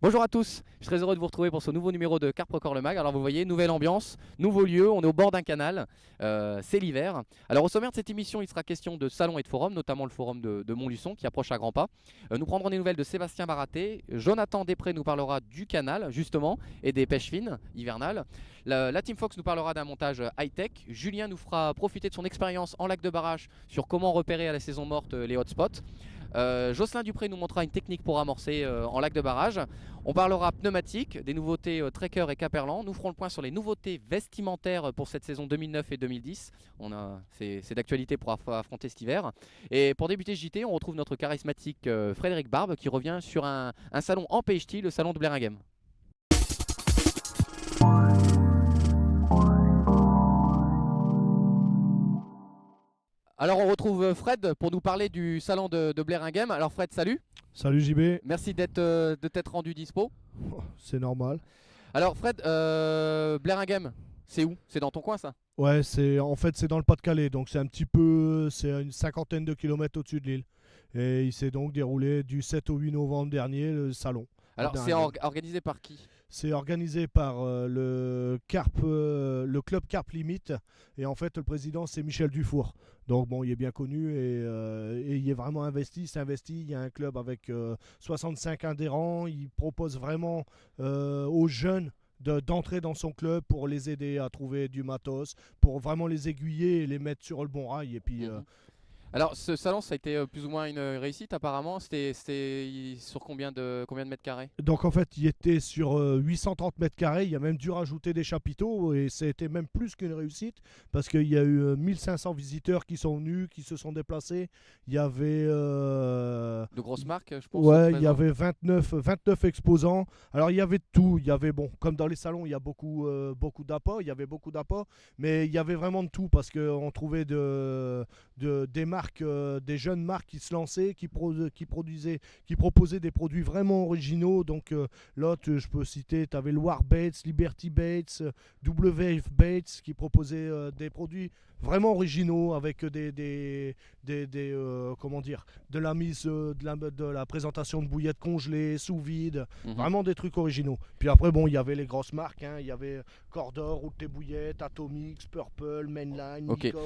Bonjour à tous, je suis très heureux de vous retrouver pour ce nouveau numéro de Carp Record le Mag. Alors vous voyez, nouvelle ambiance, nouveau lieu, on est au bord d'un canal, c'est l'hiver. Alors au sommaire de cette émission, il sera question de salon et de forum, notamment le forum de Montluçon qui approche à grands pas. Nous prendrons des nouvelles de Sébastien Baraté, Jonathan Després nous parlera du canal justement et des pêches fines hivernales. La Team Fox nous parlera d'un montage high-tech, Julien nous fera profiter de son expérience en lac de barrage sur comment repérer à la saison morte les hotspots. Jocelyn Dupré nous montrera une technique pour amorcer en lac de barrage. On parlera pneumatique, des nouveautés Trekker et Caperland. Nous ferons le point sur les nouveautés vestimentaires pour cette saison 2009 et 2010. C'est d'actualité pour affronter cet hiver. Et pour débuter ce JT, on retrouve notre charismatique Frédéric Barbe qui revient sur un salon en PHT, le salon de Blair-Game. Alors on retrouve Fred pour nous parler du salon de Blair-Game. Alors Fred, salut. Salut JB. Merci de t'être rendu dispo. C'est normal. Alors Fred, Blair-Game, c'est où? C'est dans ton coin ça? Ouais, c'est dans le Pas-de-Calais, donc c'est à une cinquantaine de kilomètres au-dessus de l'île. Et il s'est donc déroulé du 7 au 8 novembre dernier, le salon. Alors c'est organisé par qui? C'est organisé par le club Carp Limite, et en fait le président c'est Michel Dufour. Donc bon, il est bien connu et il est vraiment investi, il s'investit. Il y a un club avec 65 adhérents, il propose vraiment aux jeunes d'entrer dans son club pour les aider à trouver du matos, pour vraiment les aiguiller et les mettre sur le bon rail. Et puis Alors ce salon ça a été plus ou moins une réussite apparemment. C'était sur combien de mètres carrés? donc en fait il était sur 830 mètres carrés, il a même dû rajouter des chapiteaux et c'était même plus qu'une réussite parce qu'il y a eu 1500 visiteurs qui sont venus, qui se sont déplacés. Il y avait de grosses marques je pense. Ouais, il y avait 29 exposants. Alors il y avait tout, il y avait bon, comme dans les salons, il y a beaucoup d'appâts, il y avait beaucoup d'appâts, mais il y avait vraiment de tout parce qu'on trouvait des marques, des jeunes marques qui se lançaient, qui proposaient des produits vraiment originaux. Donc là, je peux citer, tu avais Loire Baits, Liberty Baits, WF Baits qui proposaient des produits vraiment originaux avec comment dire, de la mise, de la présentation de bouillettes congelées, sous vide, vraiment des trucs originaux. Puis après, bon, il y avait les grosses marques, hein, il y avait Cordor, Route des Bouillettes, Atomix, Purple, Mainline, Ok. Nika.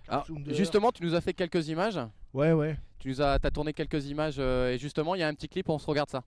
Alors, justement, tu nous as fait quelques images. Ouais. T'as tourné quelques images et justement, il y a un petit clip, on se regarde ça.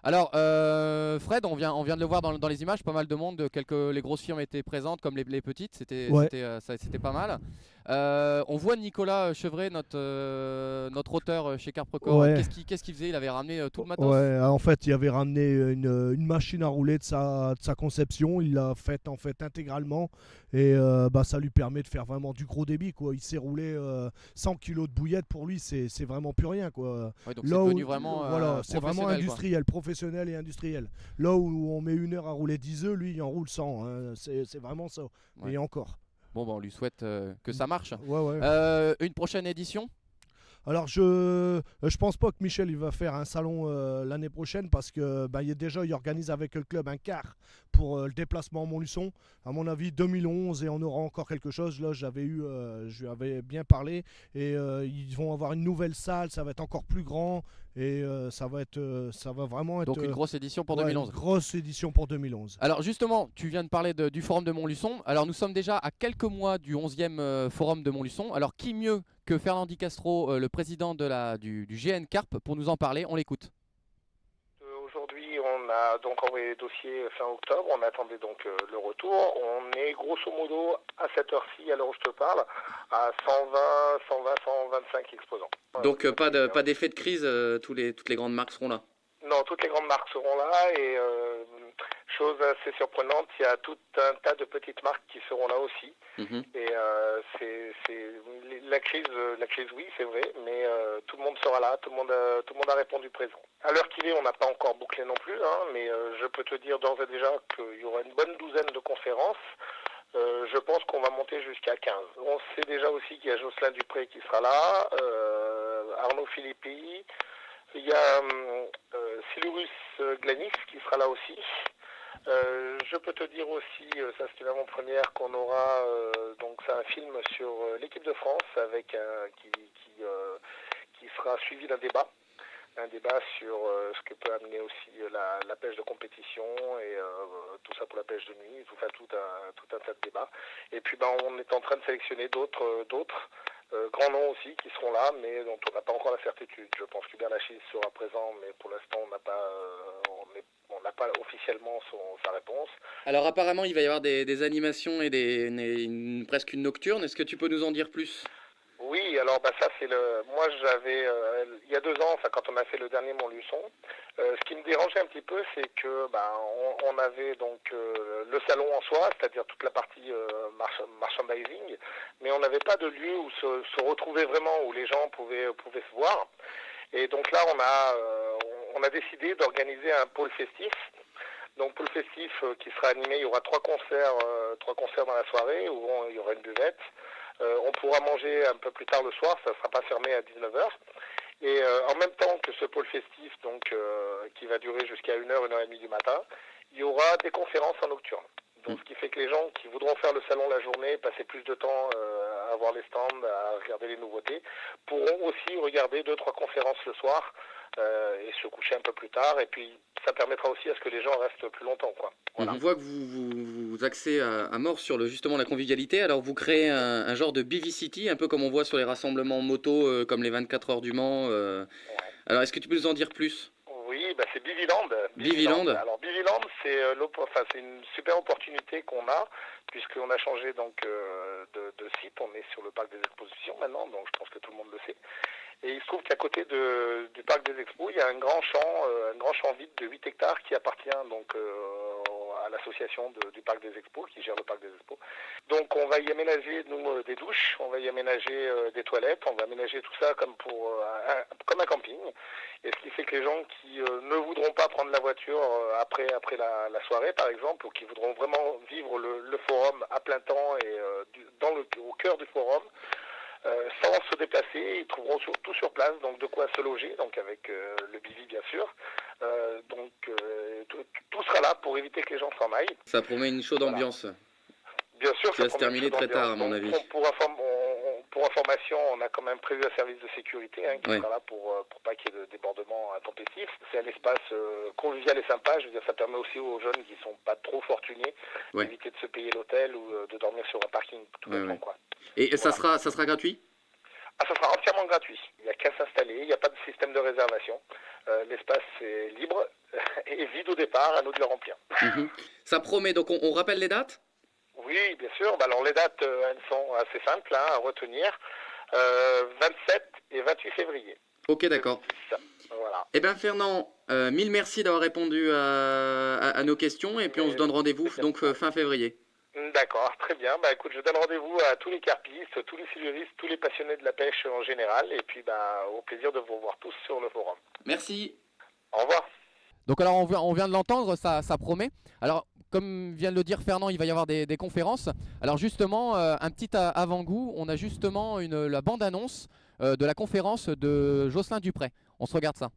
Alors Fred, on vient de le voir dans les images, pas mal de monde, les grosses firmes étaient présentes comme les petites, c'était pas mal. On voit Nicolas Chevret, notre auteur chez Carp Record. Ouais. Qu'est-ce qu'il faisait? Il avait ramené tout le matos? Ouais, en fait, il avait ramené une machine à rouler de sa conception. Il l'a faite en fait intégralement et ça lui permet de faire vraiment du gros débit, quoi. Il s'est roulé 100 kilos de bouillettes, pour lui, c'est vraiment plus rien, quoi. Ouais, donc c'est devenu vraiment voilà, c'est vraiment industriel, quoi. professionnel et industriel. Là où on met 1 heure à rouler 10 œufs, lui il en roule 100, hein. C'est vraiment ça. Ouais. Et encore. Bon, on lui souhaite que ça marche. Ouais. Une prochaine édition? Alors je pense pas que Michel il va faire un salon l'année prochaine parce que il organise avec le club un quart pour le déplacement à Montluçon. À mon avis 2011 et on aura encore quelque chose. Là je lui avais bien parlé et ils vont avoir une nouvelle salle, ça va être encore plus grand et ça va vraiment être Donc une grosse édition pour ouais, 2011. une grosse édition pour 2011. Alors justement, tu viens de parler du forum de Montluçon. Alors nous sommes déjà à quelques mois du 11e forum de Montluçon. Alors qui mieux que Fernand Di Castro, le président du GN Carp, pour nous en parler? On l'écoute. Aujourd'hui, on a donc envoyé les dossiers fin octobre, on attendait donc le retour. On est grosso modo à cette heure-ci, à l'heure où je te parle, à 125 exposants. Donc pas d'effet de crise, toutes les grandes marques seront là. Non, toutes les grandes marques seront là et chose assez surprenante, il y a tout un tas de petites marques qui seront là aussi. Et la crise, oui, c'est vrai, mais tout le monde sera là, tout le monde a répondu présent. À l'heure qu'il est, on n'a pas encore bouclé non plus, mais je peux te dire d'ores et déjà qu'il y aura une bonne douzaine de conférences. Je pense qu'on va monter jusqu'à 15. On sait déjà aussi qu'il y a Jocelyn Dupré qui sera là, Arnaud Philippi, il y a Silurus Glanis qui sera là aussi. Je peux te dire aussi, ça c'est une avant-première, qu'on aura donc c'est un film sur l'équipe de France avec qui sera suivi d'un débat. Un débat sur ce que peut amener aussi la pêche de compétition et tout ça pour la pêche de nuit, tout un tas de débats. Et puis on est en train de sélectionner d'autres grands noms aussi qui seront là, mais dont on n'a pas encore la certitude. Je pense qu'Hubert Lachisse sera présent, mais pour l'instant on n'a pas officiellement sa réponse. Alors apparemment il va y avoir des animations et presque une nocturne. Est-ce que tu peux nous en dire plus? Oui, alors ça c'est moi j'avais il y a 2 ans, quand on a fait le dernier Montluçon, ce qui me dérangeait un petit peu, c'est que on avait donc le salon en soi, c'est-à-dire toute la partie merchandising, mais on n'avait pas de lieu où se retrouver vraiment, où les gens pouvaient se voir. Et donc là on a décidé d'organiser un pôle festif. Donc pôle festif qui sera animé, il y aura 3 concerts dans la soirée où il y aura une buvette. On pourra manger un peu plus tard le soir, ça ne sera pas fermé à 19h. Et en même temps que ce pôle festif, donc, qui va durer jusqu'à 1h, 1h30 du matin, il y aura des conférences en nocturne. Donc, ce qui fait que les gens qui voudront faire le salon la journée, passer plus de temps à voir les stands, à regarder les nouveautés, pourront aussi regarder 2-3 conférences le soir et se coucher un peu plus tard. Et puis, ça permettra aussi à ce que les gens restent plus longtemps, quoi. Voilà. On voit que vous axez à mort sur justement la convivialité. Alors, vous créez un genre de BV-City, un peu comme on voit sur les rassemblements moto, comme les 24 heures du Mans. Ouais. Alors, est-ce que tu peux nous en dire plus? Oui, c'est Biviland. Biviland. Alors Biviland, c'est une super opportunité qu'on a, puisqu'on a changé donc de site. On est sur le parc des expositions maintenant, donc je pense que tout le monde le sait. Et il se trouve qu'à côté du parc des expos, il y a un grand champ vide de 8 hectares qui appartient donc à l'association du parc des expos, qui gère le parc des expos. Donc on va y aménager des douches, on va y aménager des toilettes, on va aménager tout ça comme un camping. Et ce qui fait que les gens qui ne voudront pas prendre la voiture après la soirée par exemple, ou qui voudront vraiment vivre le forum à plein temps et au cœur du forum, sans se déplacer, ils trouveront tout sur place, donc de quoi se loger, donc avec le Bivi bien sûr. Tout sera là pour éviter que les gens s'en aillent. Ça promet une chaude ambiance. Bien sûr, ça va se terminer très tard à mon avis. Pour information, on a quand même prévu un service de sécurité qui sera là pour pas qu'il y ait de débordement intempestif. C'est un espace convivial et sympa. Je veux dire, ça permet aussi aux jeunes qui sont pas trop fortunés d'éviter de se payer l'hôtel ou de dormir sur un parking tout bêtement, quoi. Et ça sera gratuit? Ça sera entièrement gratuit. Il n'y a qu'à s'installer, il n'y a pas de système de réservation. L'espace est libre et vide au départ, à nous de le remplir. Ça promet, donc on rappelle les dates? Oui, bien sûr. Alors les dates, elles sont assez simples à retenir. 27 et 28 février. Ok, d'accord. Voilà. Eh bien Fernand, mille merci d'avoir répondu à nos questions et puis on se donne rendez-vous donc fin février. D'accord, très bien. Écoute, je donne rendez-vous à tous les carpistes, tous les siluristes, tous les passionnés de la pêche en général et puis au plaisir de vous revoir tous sur le forum. Merci. Au revoir. Donc alors on vient de l'entendre, ça promet. Alors comme vient de le dire Fernand, il va y avoir des conférences. Alors justement, un petit avant-goût, on a justement la bande-annonce de la conférence de Jocelyn Dupré. On se regarde ça.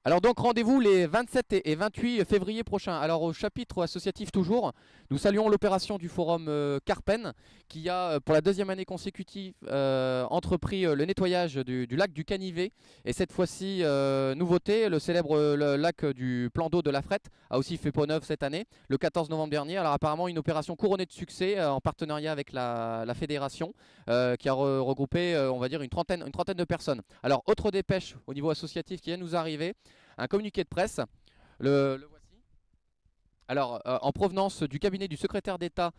Alors donc rendez-vous les 27 et 28 février prochains. Alors au chapitre associatif toujours, nous saluons l'opération du forum Carpen qui a pour la deuxième année consécutive entrepris le nettoyage du lac du Canivet. Et cette fois-ci, nouveauté, le célèbre lac du plan d'eau de la Frette a aussi fait peau neuve cette année, le 14 novembre dernier. Alors apparemment une opération couronnée de succès en partenariat avec la fédération qui a regroupé on va dire une trentaine de personnes. Alors autre dépêche au niveau associatif qui vient nous arriver. Un communiqué de presse, le voici. Alors, en provenance du cabinet du secrétaire d'État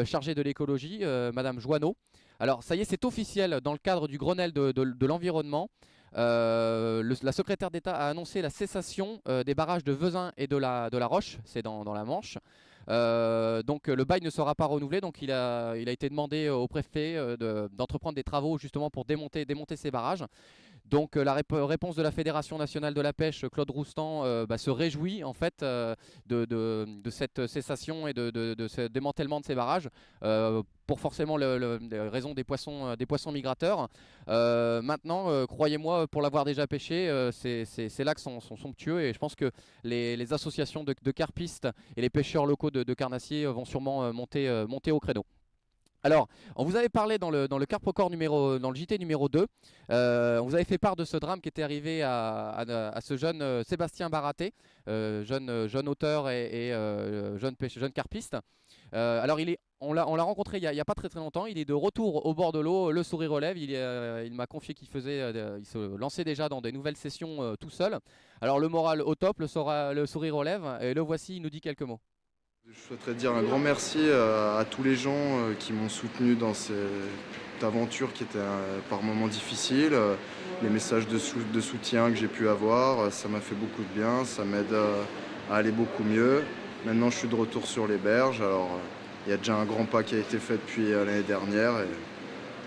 chargé de l'écologie, Madame Joanneau. Alors, ça y est, c'est officiel dans le cadre du Grenelle de l'environnement. La secrétaire d'État a annoncé la cessation des barrages de Vezin et de la Roche, c'est dans la Manche. Donc le bail ne sera pas renouvelé, donc il a été demandé au préfet d'entreprendre des travaux justement pour démonter ces barrages. Donc la réponse de la Fédération nationale de la pêche, Claude Roustan, se réjouit en fait de cette cessation et de ce démantèlement de ces barrages pour forcément les raisons des poissons migrateurs. Maintenant, croyez-moi, pour l'avoir déjà pêché, ces lacs sont somptueux et je pense que les associations de carpistes et les pêcheurs locaux de carnassiers vont sûrement monter au créneau. Alors, on vous avait parlé dans le Carpocor dans le JT numéro 2, on vous avait fait part de ce drame qui était arrivé à ce jeune Sébastien Baraté, jeune auteur et jeune carpiste. Alors, on l'a rencontré il n'y a pas très longtemps, il est de retour au bord de l'eau, le sourire aux lèvres, il m'a confié qu'il il se lançait déjà dans des nouvelles sessions tout seul. Alors le moral au top, le sourire aux lèvres, et le voici, il nous dit quelques mots. Je souhaiterais dire un grand merci à tous les gens qui m'ont soutenu dans cette aventure qui était par moments difficile. Les messages de soutien que j'ai pu avoir, ça m'a fait beaucoup de bien, ça m'aide à aller beaucoup mieux. Maintenant, je suis de retour sur les berges. Alors, il y a déjà un grand pas qui a été fait depuis l'année dernière. Et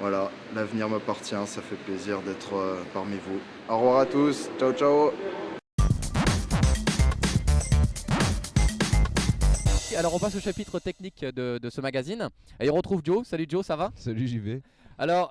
voilà, l'avenir m'appartient, ça fait plaisir d'être parmi vous. Au revoir à tous, ciao ciao. Alors on passe au chapitre technique de ce magazine. Et on retrouve Joe. Salut Joe, ça va? Salut JV. Alors,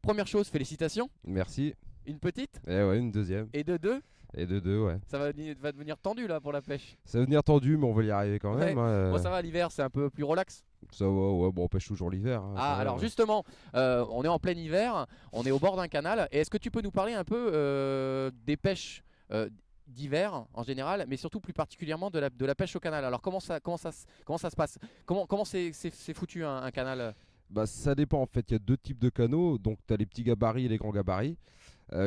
première chose, félicitations. Merci. Une petite Et ouais, une deuxième. et de deux. Et de deux, ouais. Ça va devenir tendu là pour la pêche. Ça va venir tendu, mais on va y arriver quand même. Ouais. Hein. Bon, ça va, l'hiver c'est un peu plus relax. Ça va, ouais, bon, on pêche toujours l'hiver. Hein, Ah, ça va, alors ouais. justement, on est en plein hiver, on est au bord d'un canal. Et est-ce que tu peux nous parler un peu des pêches d'hiver en général, mais surtout plus particulièrement de la pêche au canal? Alors comment ça se passe? Comment c'est foutu un canal? Bah, ça dépend en fait. Il y a deux types de canaux. Donc, tu as les petits gabarits et les grands gabarits.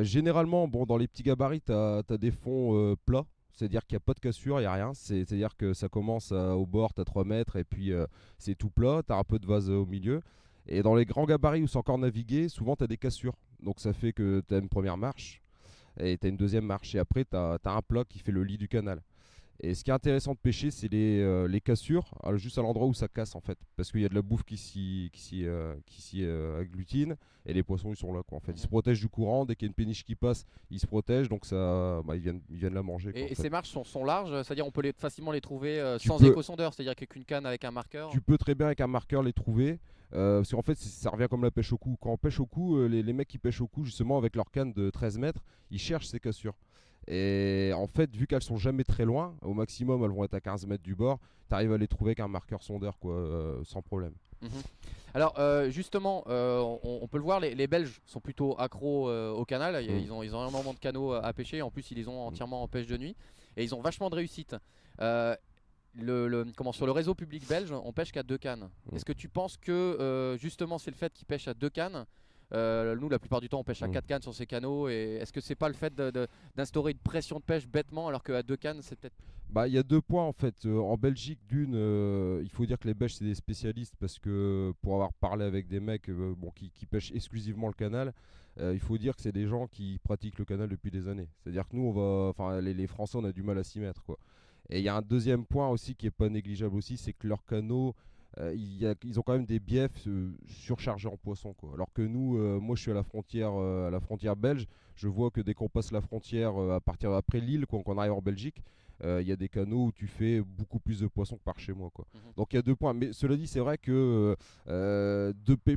Généralement, bon, dans les petits gabarits, tu as des fonds plats. C'est-à-dire qu'il n'y a pas de cassure, il n'y a rien. C'est-à-dire que ça commence au bord, tu as 3 mètres et puis c'est tout plat. Tu as un peu de vase au milieu. Et dans les grands gabarits où c'est encore navigué, souvent tu as des cassures. Donc ça fait que tu as une première marche et tu as une deuxième marche. Et après, tu as un plat qui fait le lit du canal. Et ce qui est intéressant de pêcher, c'est les cassures, juste à l'endroit où ça casse en fait. Parce qu'il y a de la bouffe qui s'y agglutine et les poissons ils sont là quoi. En fait, ils se protègent du courant. Dès qu'il y a une péniche qui passe, ils se protègent, donc ça, ils viennent la manger. Quoi, Et en fait. ces marches sont larges, c'est-à-dire on peut facilement les trouver Tu sans peux- échosondeur, c'est-à-dire qu'une canne avec un marqueur. Tu peux très bien avec un marqueur les trouver. Parce qu'en fait, ça revient comme la pêche au cou. Quand on pêche au cou, les mecs qui pêchent au cou, justement, avec leur canne de 13 mètres, ils cherchent ces cassures. Et en fait, vu qu'elles sont jamais très loin, au maximum, elles vont être à 15 mètres du bord, tu arrives à les trouver avec un marqueur sondeur, quoi, sans problème. Mhm. Alors justement, on peut le voir, les Belges sont plutôt accros au canal. Ils ont énormément de canaux à pêcher. En plus, ils les ont entièrement en pêche de nuit. Et ils ont vachement de réussite. Sur le réseau public belge, on pêche qu'à 2 cannes. Est-ce que tu penses que justement c'est le fait qu'ils pêchent à 2 cannes? Nous, la plupart du temps, on pêche à 4 cannes sur ces canaux. Et est-ce que c'est pas le fait d'instaurer une pression de pêche bêtement, alors qu'à 2 cannes, c'est peut-être. Bah, il y a 2 points en fait. En Belgique, il faut dire que les Belges c'est des spécialistes parce que pour avoir parlé avec des mecs qui pêchent exclusivement le canal, il faut dire que c'est des gens qui pratiquent le canal depuis des années. C'est-à-dire que nous, les Français, on a du mal à s'y mettre, quoi. Et il y a un deuxième point aussi qui est pas négligeable aussi, c'est que leurs canaux, ils ont quand même des biefs surchargés en poissons, quoi. Alors que nous, moi je suis à la frontière belge, je vois que dès qu'on passe la frontière à partir après Lille, quand on arrive en Belgique, il y a des canaux où tu fais beaucoup plus de poissons que par chez moi, quoi. Donc il y a 2 points. Mais cela dit, c'est vrai que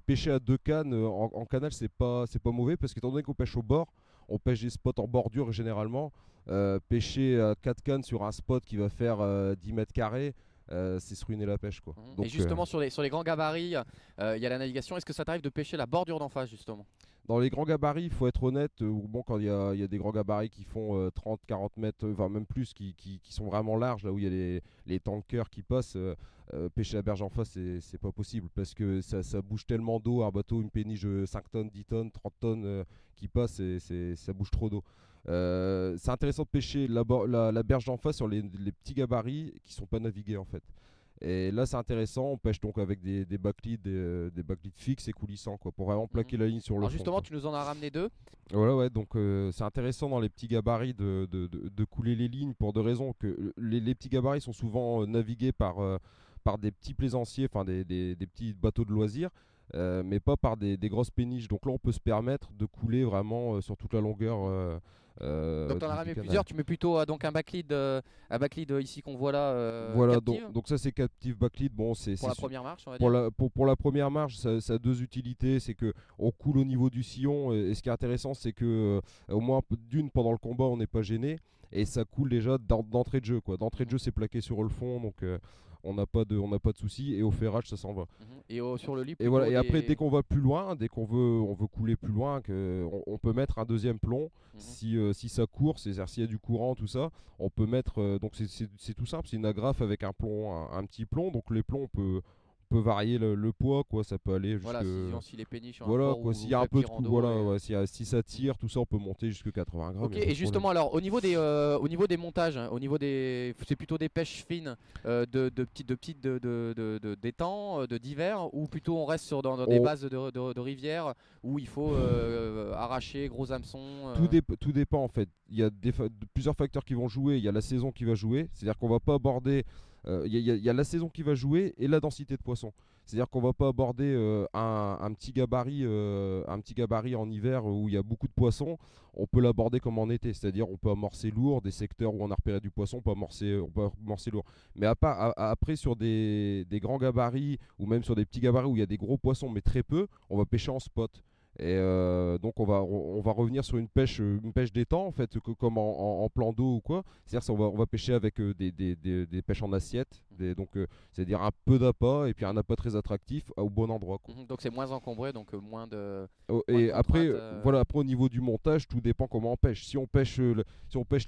pêcher à 2 cannes en canal, c'est pas mauvais parce qu'étant donné qu'on pêche au bord, on pêche des spots en bordure généralement. Pêcher à 4 cannes sur un spot qui va faire 10 mètres carrés, c'est se ruiner la pêche, quoi. Donc, et justement, sur les grands gabarits, il y a la navigation. Est-ce que ça t'arrive de pêcher la bordure d'en face, justement? dans les grands gabarits, il faut être honnête, quand il y a des grands gabarits qui font 30-40 mètres, enfin même plus, qui sont vraiment larges, là où il y a les tankers qui passent, pêcher la berge en face, c'est pas possible parce que ça bouge tellement d'eau, un bateau, une péniche de 5 tonnes, 10 tonnes, 30 tonnes qui passe, ça bouge trop d'eau. C'est intéressant de pêcher la berge d'en face sur les petits gabarits qui sont pas navigués en fait. Et là c'est intéressant, on pêche donc avec des backleads, des backleads fixes et coulissants, quoi, pour vraiment plaquer la ligne sur le Alors fond. justement, Quoi. tu nous en as ramené 2. Voilà, ouais, donc c'est intéressant dans les petits gabarits de couler les lignes pour 2 raisons. Que les petits gabarits sont souvent navigués par des petits plaisanciers, enfin des petits bateaux de loisirs, mais pas par des grosses péniches. Donc là on peut se permettre de couler vraiment sur toute la longueur. Donc t'en as du ramené canal. plusieurs. Tu mets plutôt donc un backlead ici qu'on voit là. Voilà, captive, donc ça c'est captive backlead. Bon, pour la première marche, on va pour dire. pour la première marche, ça a 2 utilités. C'est que on coule au niveau du sillon. Et ce qui est intéressant, c'est que au moins d'une pendant le combat, on n'est pas gêné. Et ça coule déjà d'entrée de jeu, quoi. D'entrée de jeu, c'est plaqué sur le fond, donc on n'a pas de souci. Et au ferrage, ça s'en va. Et sur le lit. Et voilà. Et après, des- dès qu'on va plus loin, dès qu'on veut couler plus loin, on peut mettre un deuxième plomb. Si ça court, c'est-à-dire s'il y a du courant, tout ça, on peut mettre. Donc c'est tout simple, c'est une agrafe avec un plomb, un petit plomb. Donc les plombs, on peut varier le poids, quoi. Ça peut aller jusque. Voilà, si les péniches sur un Voilà, fort quoi. ou S'il y a un peu de rando, voilà, ouais, si ça tire, tout ça, on peut monter jusqu'à 80 grammes. Ok, y a pas de et justement, problème. alors au niveau des montages, hein, c'est plutôt des pêches fines d'étang, d'hiver, ou plutôt on reste dans des bases de rivières où il faut arracher gros hameçons. Tout dépend en fait. Il y a plusieurs facteurs qui vont jouer. Il y a la saison qui va jouer, c'est-à-dire qu'on va pas aborder. Il y a la saison qui va jouer et la densité de poissons. C'est-à-dire qu'on va pas aborder un petit gabarit en hiver où il y a beaucoup de poissons. On peut l'aborder comme en été, c'est-à-dire on peut amorcer lourd, des secteurs où on a repéré du poisson, on peut amorcer lourd. Mais après sur des grands gabarits ou même sur des petits gabarits où il y a des gros poissons mais très peu, on va pêcher en spot. Et donc on va revenir sur une pêche d'étang en fait, comme en plan d'eau ou quoi. C'est-à-dire on va pêcher avec des pêches en assiette, c'est-à-dire un peu d'appât et puis un appât très attractif au bon endroit, quoi. Donc c'est moins encombré, donc moins de. Et après, contraintes, voilà, après au niveau du montage, tout dépend comment on pêche. Si on pêche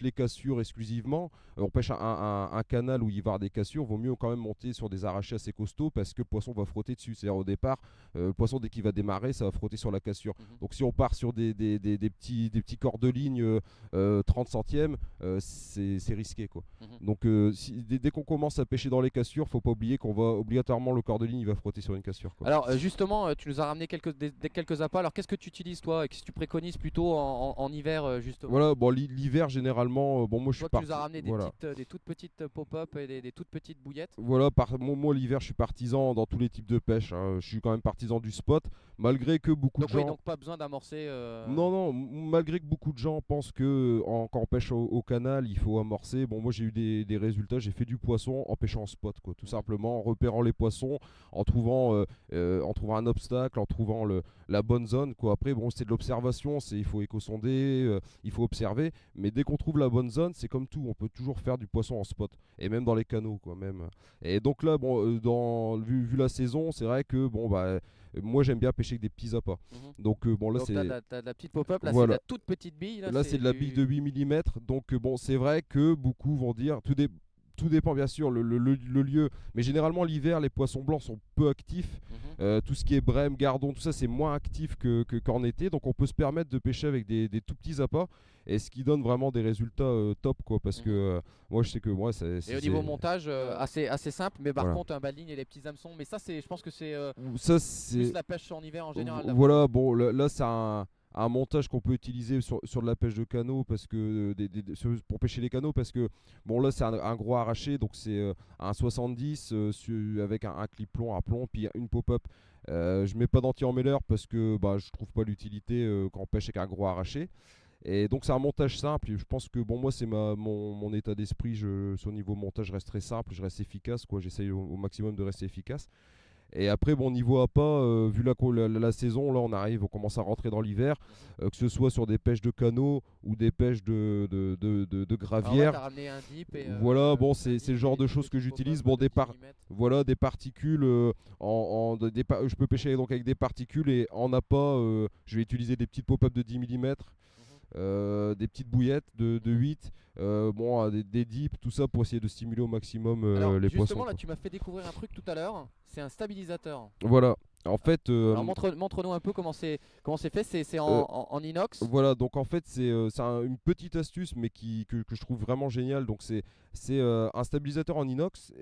les cassures exclusivement, on pêche un canal où il va y avoir des cassures, vaut mieux quand même monter sur des arrachés assez costauds parce que le poisson va frotter dessus. C'est-à-dire au départ, le poisson dès qu'il va démarrer, ça va frotter sur la cassure. Donc si on part sur des petits corps de ligne 30 centièmes, c'est risqué, quoi. Donc dès qu'on commence à pêcher dans les cassures, faut pas oublier qu'on va obligatoirement le corps de ligne il va frotter sur une cassure, quoi. Alors justement, tu nous as ramené quelques appâts. Alors qu'est-ce que tu utilises toi et qu'est-ce que tu préconises plutôt en hiver justement? Voilà, bon l'hiver généralement, moi je suis Tu nous as ramené voilà. des toutes petites pop-up et des toutes petites bouillettes. Voilà, moi l'hiver je suis partisan dans tous les types de pêche, hein. Je suis quand même partisan du spot, malgré que beaucoup de gens. Donc pas besoin d'amorcer. Non, malgré que beaucoup de gens pensent que quand on pêche au canal, il faut amorcer. Bon, moi j'ai eu des résultats, j'ai fait du poisson en pêchant en spot, quoi. Tout simplement en repérant les poissons, en trouvant un obstacle, en trouvant la bonne zone, quoi. Après, bon, c'est de l'observation, il faut éco-sonder, il faut observer. Mais dès qu'on trouve la bonne zone, c'est comme tout, on peut toujours faire du poisson en spot. Et même dans les canaux, quoi, même. Et donc là, bon, vu la saison, c'est vrai que bon, bah. Moi j'aime bien pêcher avec des petits appâts. Donc bon là donc c'est t'as de la petite pop-up, là voilà. c'est de la toute petite bille. Là c'est de la bille de 8 mm. Donc bon c'est vrai que beaucoup vont dire, tout dépend bien sûr le lieu, mais généralement l'hiver les poissons blancs sont peu actifs. Tout ce qui est brème, gardon, tout ça c'est moins actif qu'en été, donc on peut se permettre de pêcher avec des tout petits appâts, et ce qui donne vraiment des résultats top, quoi, parce que moi je sais que moi et au niveau montage assez simple, mais par voilà. contre un bas de ligne et les petits hameçons, mais ça je pense que c'est plus la pêche en hiver en général. Voilà, bon là c'est un montage qu'on peut utiliser sur de la pêche de canaux, parce que pour pêcher les canaux, parce que bon là c'est un gros arraché, donc c'est un 70 avec un clip plomb à plomb puis une pop-up. Je mets pas d'anti-emmêleur parce que je trouve pas l'utilité quand on pêche avec un gros arraché. Et donc c'est un montage simple, et je pense que bon moi c'est mon état d'esprit, sur niveau montage je reste très simple, je reste efficace, quoi. J'essaye au maximum de rester efficace. Et après, bon, niveau appât, vu la saison, là on commence à rentrer dans l'hiver, que ce soit sur des pêches de canaux ou des pêches de gravière. T'as ramené un dip et, voilà, bon, c'est le genre de choses que j'utilise. Bon, des particules, je peux pêcher donc avec des particules, et en appât, je vais utiliser des petites pop-up de 10 mm. Des petites bouillettes de 8, des dips, tout ça pour essayer de stimuler au maximum les poissons. Justement, là, tu m'as fait découvrir un truc tout à l'heure, c'est un stabilisateur. Voilà. En fait, alors montre-nous un peu comment c'est fait. C'est en inox. Voilà, donc en fait c'est une petite astuce, mais que je trouve vraiment géniale. Donc c'est un stabilisateur en inox,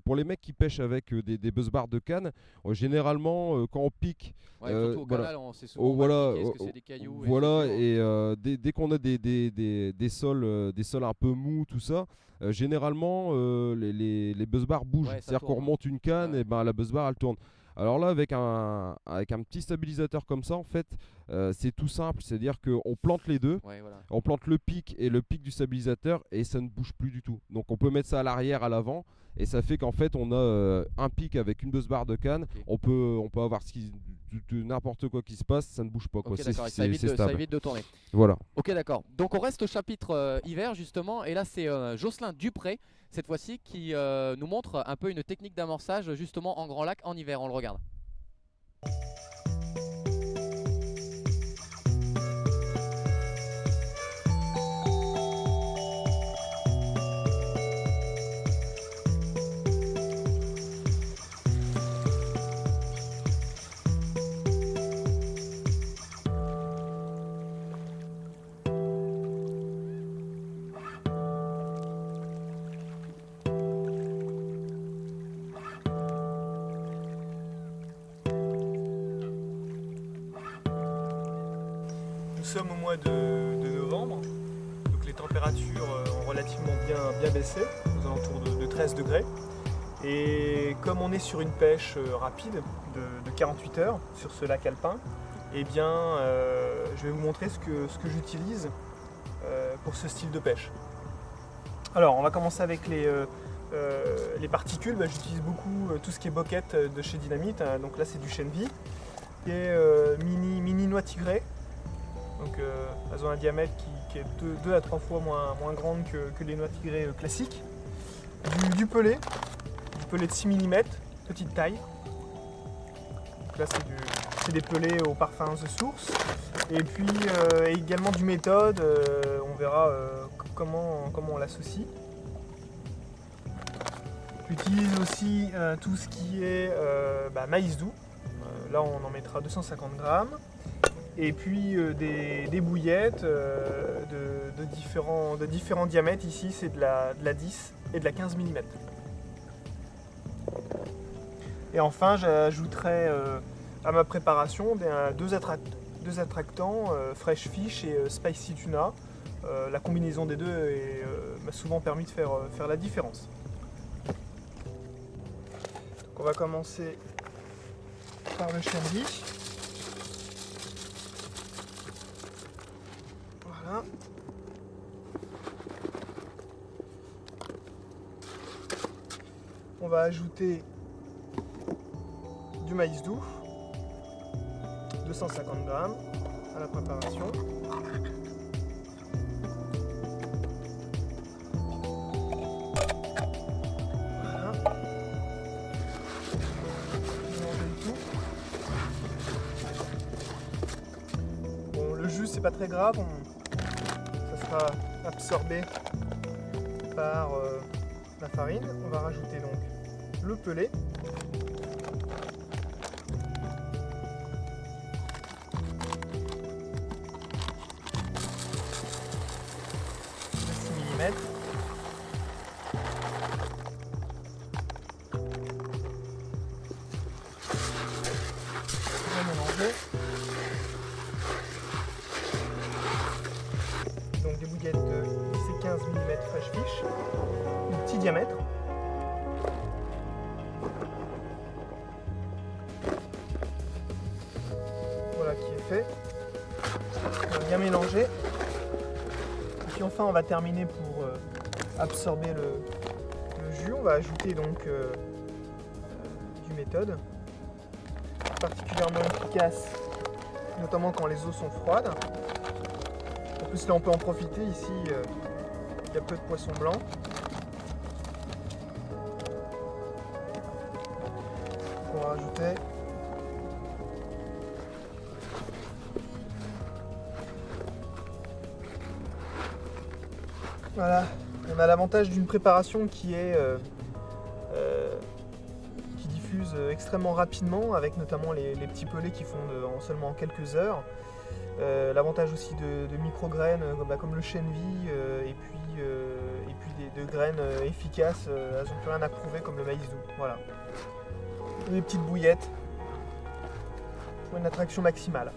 pour les mecs qui pêchent avec des buzzbars de canne. Généralement quand on pique, surtout au canal, on sait souvent est-ce que c'est des cailloux. Voilà, et dès qu'on a des sols un peu mous, tout ça. Généralement les buzzbars bougent, c'est-à-dire qu'on remonte une canne, et la buzzbar elle tourne. Alors là, avec un petit stabilisateur comme ça, en fait, c'est tout simple, c'est-à-dire qu'on plante les deux, on plante le pic et le pic du stabilisateur, et ça ne bouge plus du tout. Donc on peut mettre ça à l'arrière, à l'avant, et ça fait qu'en fait on a un pic avec une buzzbar de canne. On peut avoir n'importe quoi qui se passe, ça ne bouge pas, quoi. Okay, ça évite de tourner. Voilà. Ok, d'accord. Donc on reste au chapitre hiver justement, et là c'est Jocelyn Dupré cette fois-ci qui nous montre un peu une technique d'amorçage justement en grand lac en hiver. On le regarde. sommes au mois de novembre, donc les températures ont relativement bien baissé, aux alentours de 13 degrés. Et comme on est sur une pêche rapide de 48 heures sur ce lac alpin, eh bien, je vais vous montrer ce que j'utilise pour ce style de pêche. Alors, on va commencer avec les particules. J'utilise beaucoup tout ce qui est boquette de chez Dynamite. Donc là, c'est du chêne vie, qui est mini noix tigrée. Donc, elles ont un diamètre qui est 2 à 3 fois moins grande que les noix tigrées classiques. Du pellet de 6 mm, petite taille. Donc là, c'est des pellets au parfum The Source. Et puis également du méthode, on verra comment on l'associe. J'utilise aussi tout ce qui est maïs doux. Là, on en mettra 250 grammes. Et puis des bouillettes de différents diamètres. Ici, c'est de la 10 et de la 15 mm. Et enfin, j'ajouterai à ma préparation deux attractants, Fresh Fish et Spicy Tuna. La combinaison des deux m'a souvent permis de faire la différence. Donc on va commencer par le chêne vie. Voilà. On va ajouter du maïs doux, 250 grammes à la préparation. Voilà. Mélanger le tout. Bon, le jus, c'est pas très grave, ça sera absorbé par la farine. On va rajouter donc le pellet. Bien mélanger. Donc des bouillettes de 15 mm Fresh Fish, du petit diamètre. Voilà qui est fait. On va bien mélanger. Et puis enfin on va terminer pour absorber le jus. On va ajouter donc du méthode, particulièrement efficace, notamment quand les eaux sont froides. En plus là on peut en profiter, ici il y a peu de poissons blancs. On va rajouter voilà. On a l'avantage d'une préparation qui diffuse extrêmement rapidement, avec notamment les petits pellets qui fondent en seulement quelques heures. L'avantage aussi de micro-graines comme le chêne vie et puis de graines efficaces, elles n'ont plus rien à prouver comme le maïs doux. Voilà. Et des petites bouillettes pour une attraction maximale.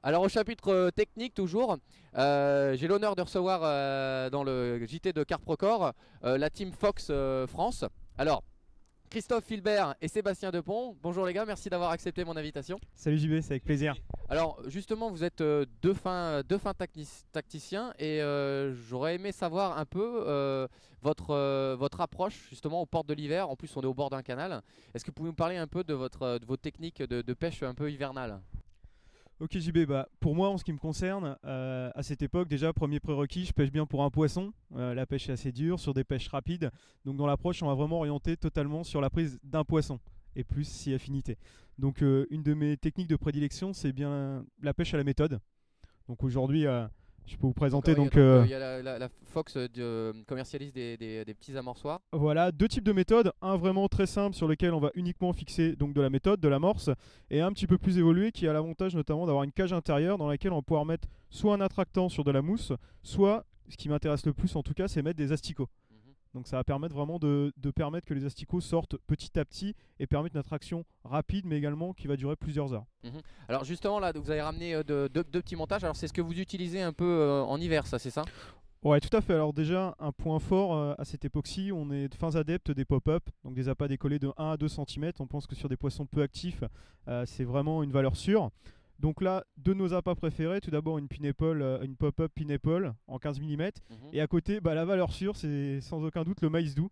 Alors au chapitre technique toujours, j'ai l'honneur de recevoir dans le JT de Carp Record la team Fox France. Alors Christophe Filbert et Sébastien Depont. Bonjour les gars, merci d'avoir accepté mon invitation. Salut JB, c'est avec plaisir. Alors justement, vous êtes deux fins tacticiens et j'aurais aimé savoir un peu votre approche justement aux portes de l'hiver. En plus, on est au bord d'un canal. Est-ce que vous pouvez nous parler un peu de vos techniques de pêche un peu hivernale? Ok JB, pour moi en ce qui me concerne, à cette époque déjà, premier prérequis, je pêche bien pour un poisson. La pêche est assez dure, sur des pêches rapides. Donc dans l'approche, on va vraiment orienter totalement sur la prise d'un poisson et plus si affinité. Donc une de mes techniques de prédilection, c'est bien la pêche à la méthode. Donc aujourd'hui, je peux vous présenter il y a la Fox commercialise des petits amorçoirs. Voilà, deux types de méthodes. Un vraiment très simple sur lequel on va uniquement fixer donc de la méthode, de l'amorce, et un petit peu plus évolué qui a l'avantage notamment d'avoir une cage intérieure dans laquelle on va pouvoir mettre soit un attractant sur de la mousse, soit, ce qui m'intéresse le plus en tout cas, c'est mettre des asticots. Donc ça va permettre vraiment de permettre que les asticots sortent petit à petit et permettre une attraction rapide mais également qui va durer plusieurs heures. Alors justement là, vous avez ramené deux petits montages. Alors c'est ce que vous utilisez un peu en hiver, ça, c'est ça? Ouais, tout à fait. Alors déjà, un point fort à cette époque-ci, on est de fins adeptes des pop-up, donc des appâts décollés de 1 à 2 cm. On pense que sur des poissons peu actifs, c'est vraiment une valeur sûre. Donc là, de nos appâts préférés, tout d'abord une une pop-up Pineapple en 15 mm. Et à côté, la valeur sûre, c'est sans aucun doute le maïs doux.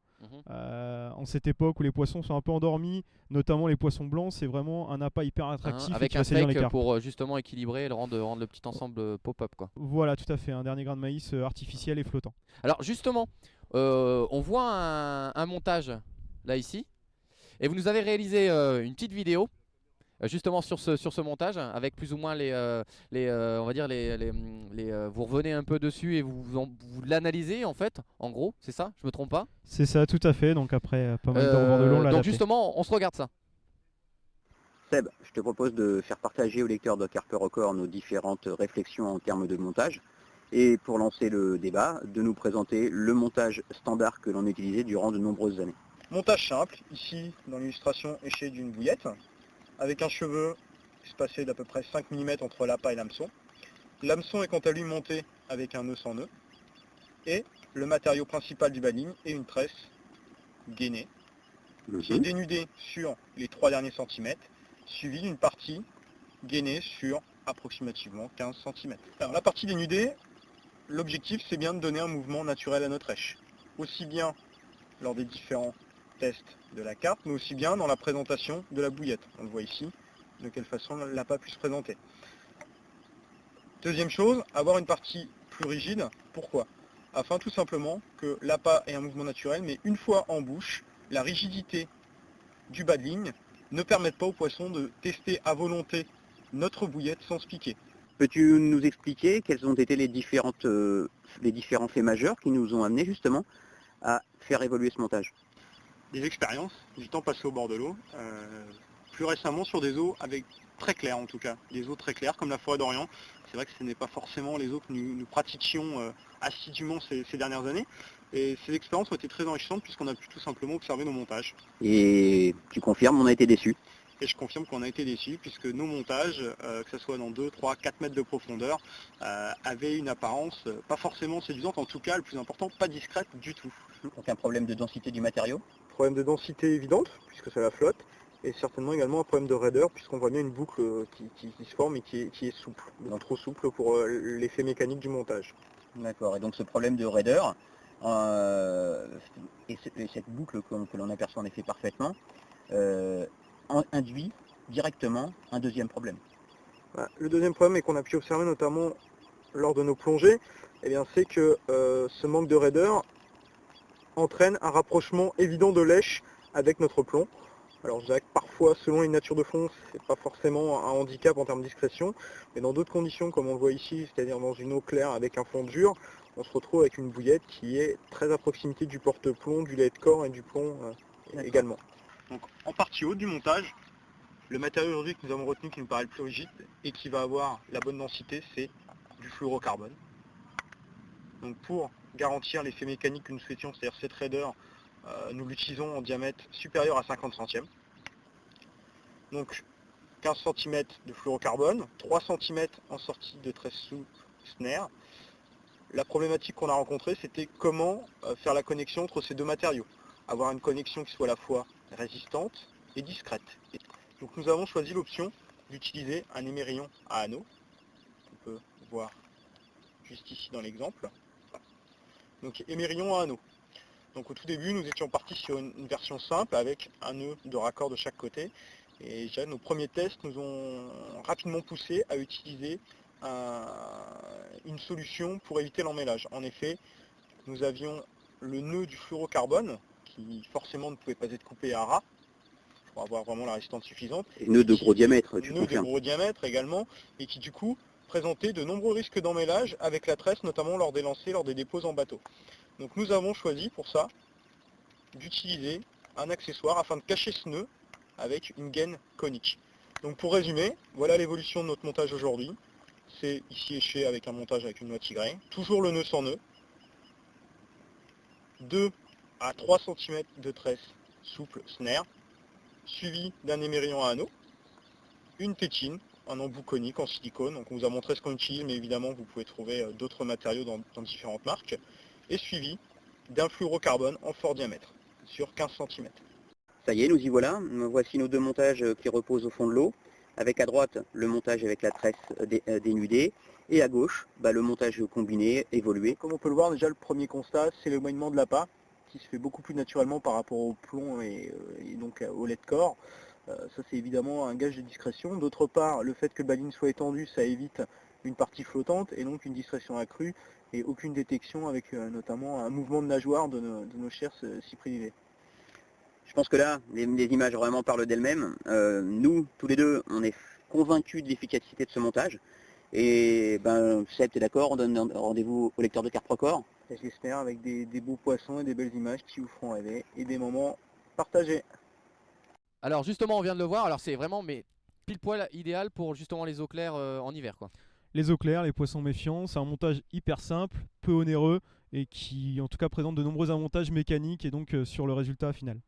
En cette époque où les poissons sont un peu endormis, notamment les poissons blancs, c'est vraiment un appât hyper attractif. Avec un fake pour justement équilibrer et rendre le petit ensemble pop-up, quoi. Voilà, tout à fait, un dernier grain de maïs artificiel et flottant. Alors justement, on voit un montage là ici. Et vous nous avez réalisé une petite vidéo justement sur ce montage avec plus ou moins on va dire vous revenez un peu dessus et vous l'analysez en fait, en gros, c'est ça? Je me trompe pas? C'est ça, tout à fait. Donc après pas mal de rebord de long, donc justement, on se regarde ça. Seb, je te propose de faire partager aux lecteurs de Carpe Record nos différentes réflexions en termes de montage. Et pour lancer le débat, de nous présenter le montage standard que l'on a utilisé durant de nombreuses années. Montage simple, ici dans l'illustration échée d'une bouillette, avec un cheveu espacé d'à peu près 5 mm entre l'appât et l'hameçon. L'hameçon est quant à lui monté avec un nœud sans nœud. Et le matériau principal du bading est une tresse gainée, qui est dénudée sur les 3 derniers centimètres, suivie d'une partie gainée sur approximativement 15 cm. Alors la partie dénudée, l'objectif c'est bien de donner un mouvement naturel à notre rêche, aussi bien lors des différents tests de la carpe, mais aussi bien dans la présentation de la bouillette. On le voit ici, de quelle façon l'appât pu se présenter. Deuxième chose, avoir une partie plus rigide. Pourquoi? Afin tout simplement que l'appât ait un mouvement naturel, mais une fois en bouche, la rigidité du bas de ligne ne permet pas au poisson de tester à volonté notre bouillette sans se piquer. Peux-tu nous expliquer quels ont été les différents faits majeurs qui nous ont amenés justement à faire évoluer ce montage? Des expériences, du temps passé au bord de l'eau, plus récemment sur des eaux avec très claires en tout cas, des eaux très claires comme la forêt d'Orient. C'est vrai que ce n'est pas forcément les eaux que nous pratiquions assidûment ces dernières années. Et ces expériences ont été très enrichissantes puisqu'on a pu tout simplement observer nos montages. Et tu confirmes, on a été déçus? Et je confirme qu'on a été déçus puisque nos montages, que ce soit dans 2, 3, 4 mètres de profondeur, avaient une apparence pas forcément séduisante, en tout cas le plus important, pas discrète du tout. Aucun problème de densité du matériau? Problème de densité évidente puisque ça la flotte, et certainement également un problème de raideur puisqu'on voit bien une boucle qui se forme et qui est souple, donc trop souple pour l'effet mécanique du montage. D'accord, et donc ce problème de raideur, et cette boucle que l'on aperçoit en effet parfaitement, induit directement un deuxième problème. Le deuxième problème est qu'on a pu observer notamment lors de nos plongées, c'est que ce manque de raideur entraîne un rapprochement évident de lèche avec notre plomb. Alors je dirais que parfois, selon les natures de fond, c'est pas forcément un handicap en termes de discrétion, mais dans d'autres conditions, comme on le voit ici, c'est-à-dire dans une eau claire avec un fond dur, on se retrouve avec une bouillette qui est très à proximité du porte-plomb, du lait de corps et du plomb également. Donc en partie haute du montage, le matériau aujourd'hui que nous avons retenu qui nous paraît le plus rigide et qui va avoir la bonne densité, c'est du fluorocarbone. Donc pour garantir l'effet mécanique que nous souhaitions, c'est-à-dire cette raideur, nous l'utilisons en diamètre supérieur à 50 centièmes. Donc 15 cm de fluorocarbone, 3 cm en sortie de tresse souple snare. La problématique qu'on a rencontrée, c'était comment faire la connexion entre ces deux matériaux. Avoir une connexion qui soit à la fois résistante et discrète. Donc nous avons choisi l'option d'utiliser un émerillon à anneaux. On peut voir juste ici dans l'exemple. Donc émerillon à anneaux. Donc au tout début, nous étions partis sur une version simple avec un nœud de raccord de chaque côté. Et déjà, nos premiers tests nous ont rapidement poussé à utiliser une solution pour éviter l'emmêlage. En effet, nous avions le nœud du fluorocarbone qui forcément ne pouvait pas être coupé à ras pour avoir vraiment la résistance suffisante. Et nœud de gros diamètre, tu Nœud de confirmes. gros diamètre également, et qui du coup présentait de nombreux risques d'emmêlage avec la tresse, notamment lors des lancers, lors des dépôts en bateau. Donc nous avons choisi pour ça d'utiliser un accessoire afin de cacher ce nœud avec une gaine conique. Donc pour résumer, voilà l'évolution de notre montage aujourd'hui. C'est ici éché avec un montage avec une noix tigrée. Toujours le nœud sans nœud. 2 à 3 cm de tresse souple snare, suivi d'un émerillon à anneau, une tétine, un embout conique en silicone. Donc on vous a montré ce qu'on utilise, mais évidemment vous pouvez trouver d'autres matériaux dans différentes marques, et suivi d'un fluorocarbone en fort diamètre sur 15 cm. Ça y est, nous y voilà. Voici nos deux montages qui reposent au fond de l'eau. Avec à droite le montage avec la tresse dénudée et à gauche le montage combiné, évolué. Comme on peut le voir, déjà le premier constat, c'est l'éloignement de l'appât qui se fait beaucoup plus naturellement par rapport au plomb et donc au lait de corps. Ça c'est évidemment un gage de discrétion. D'autre part, le fait que le baline soit étendu, ça évite une partie flottante et donc une discrétion accrue et aucune détection avec notamment un mouvement de nageoire de nos chers cyprinidés. Je pense que là, les images vraiment parlent d'elles-mêmes. Nous, tous les deux, on est convaincus de l'efficacité de ce montage. Et Seb, t'es d'accord, on donne rendez-vous au lecteur de Carpe Record. Et j'espère avec des beaux poissons et des belles images qui vous feront rêver et des moments partagés. Alors justement, on vient de le voir, alors c'est vraiment mais pile poil idéal pour justement les eaux claires en hiver quoi. Les eaux claires, les poissons méfiants, c'est un montage hyper simple, peu onéreux et qui en tout cas présente de nombreux avantages mécaniques et donc sur le résultat final.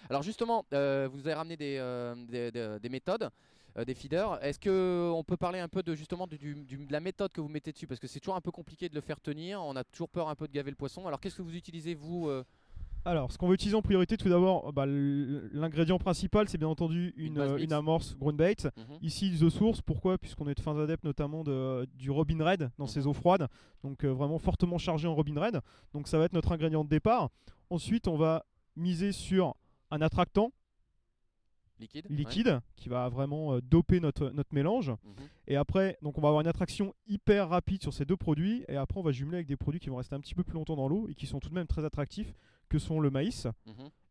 Alors justement, vous avez ramené des méthodes, des feeders. Est-ce qu'on peut parler un peu de justement de la méthode que vous mettez dessus? Parce que c'est toujours un peu compliqué de le faire tenir, on a toujours peur un peu de gaver le poisson. Alors qu'est-ce que vous utilisez vous Alors, ce qu'on va utiliser en priorité, tout d'abord, l'ingrédient principal, c'est bien entendu une amorce groundbait. Ici, The Source, pourquoi? Puisqu'on est de fins adeptes notamment du Robin Red dans ces eaux froides. Donc vraiment fortement chargé en Robin Red. Donc ça va être notre ingrédient de départ. Ensuite, on va miser sur un attractant liquide qui va vraiment doper notre mélange. Et après, donc on va avoir une attraction hyper rapide sur ces deux produits. Et après, on va jumeler avec des produits qui vont rester un petit peu plus longtemps dans l'eau et qui sont tout de même très attractifs, que sont le maïs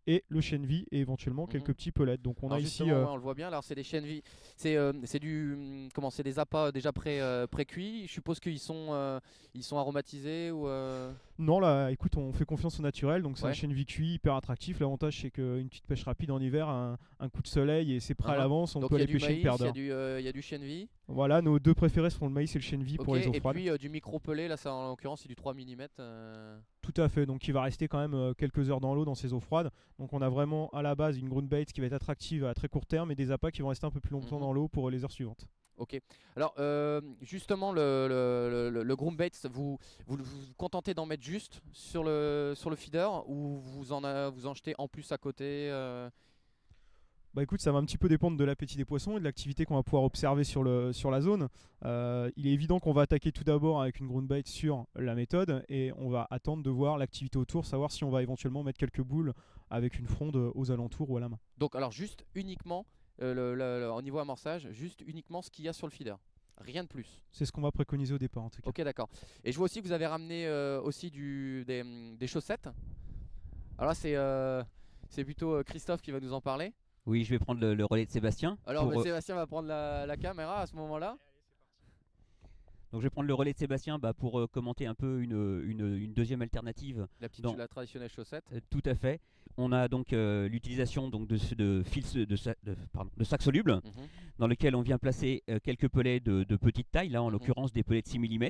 et le chêne vie et éventuellement quelques petits pellets. Donc on alors a ici on le voit bien. Alors c'est des chênes vie, c'est des appâts déjà pré-cuits. Je suppose qu'ils sont aromatisés ou Non, là écoute, on fait confiance au naturel, donc c'est un Ouais. chêne vie cuit hyper attractif. L'avantage c'est qu'une petite pêche rapide en hiver, un coup de soleil et c'est prêt à l'avance, on donc peut il y a aller du pêcher une maïs, paire il d'heures. y a du chêne vie. Voilà, nos deux préférés seront le maïs et le chêne vie pour les eaux Et froides. puis du micro-pelé, là ça en l'occurrence c'est du 3 mm. Tout à fait, donc il va rester quand même quelques heures dans l'eau dans ces eaux froides. Donc on a vraiment à la base une groundbait qui va être attractive à très court terme et des appâts qui vont rester un peu plus longtemps dans l'eau pour les heures suivantes. Ok. Alors justement le groundbait, vous contentez d'en mettre juste sur le feeder ou vous en jetez en plus à côté Bah écoute, ça va un petit peu dépendre de l'appétit des poissons et de l'activité qu'on va pouvoir observer sur la zone. Il est évident qu'on va attaquer tout d'abord avec une groundbait sur la méthode et on va attendre de voir l'activité autour, savoir si on va éventuellement mettre quelques boules avec une fronde aux alentours ou à la main. Donc alors juste uniquement au niveau amorçage, juste uniquement ce qu'il y a sur le feeder. Rien de plus. C'est ce qu'on va préconiser au départ en tout cas. Ok, d'accord. Et je vois aussi que vous avez ramené aussi des chaussettes. Alors là c'est plutôt Christophe qui va nous en parler. Oui, je vais prendre le relais de Sébastien. Alors Sébastien va prendre la caméra à ce moment-là. Donc je vais prendre le relais de Sébastien pour commenter un peu une deuxième alternative. La traditionnelle chaussette. Tout à fait. On a donc l'utilisation de fils de sacs solubles dans lequel on vient placer quelques pellets de petite taille, là en l'occurrence des pellets de 6 mm.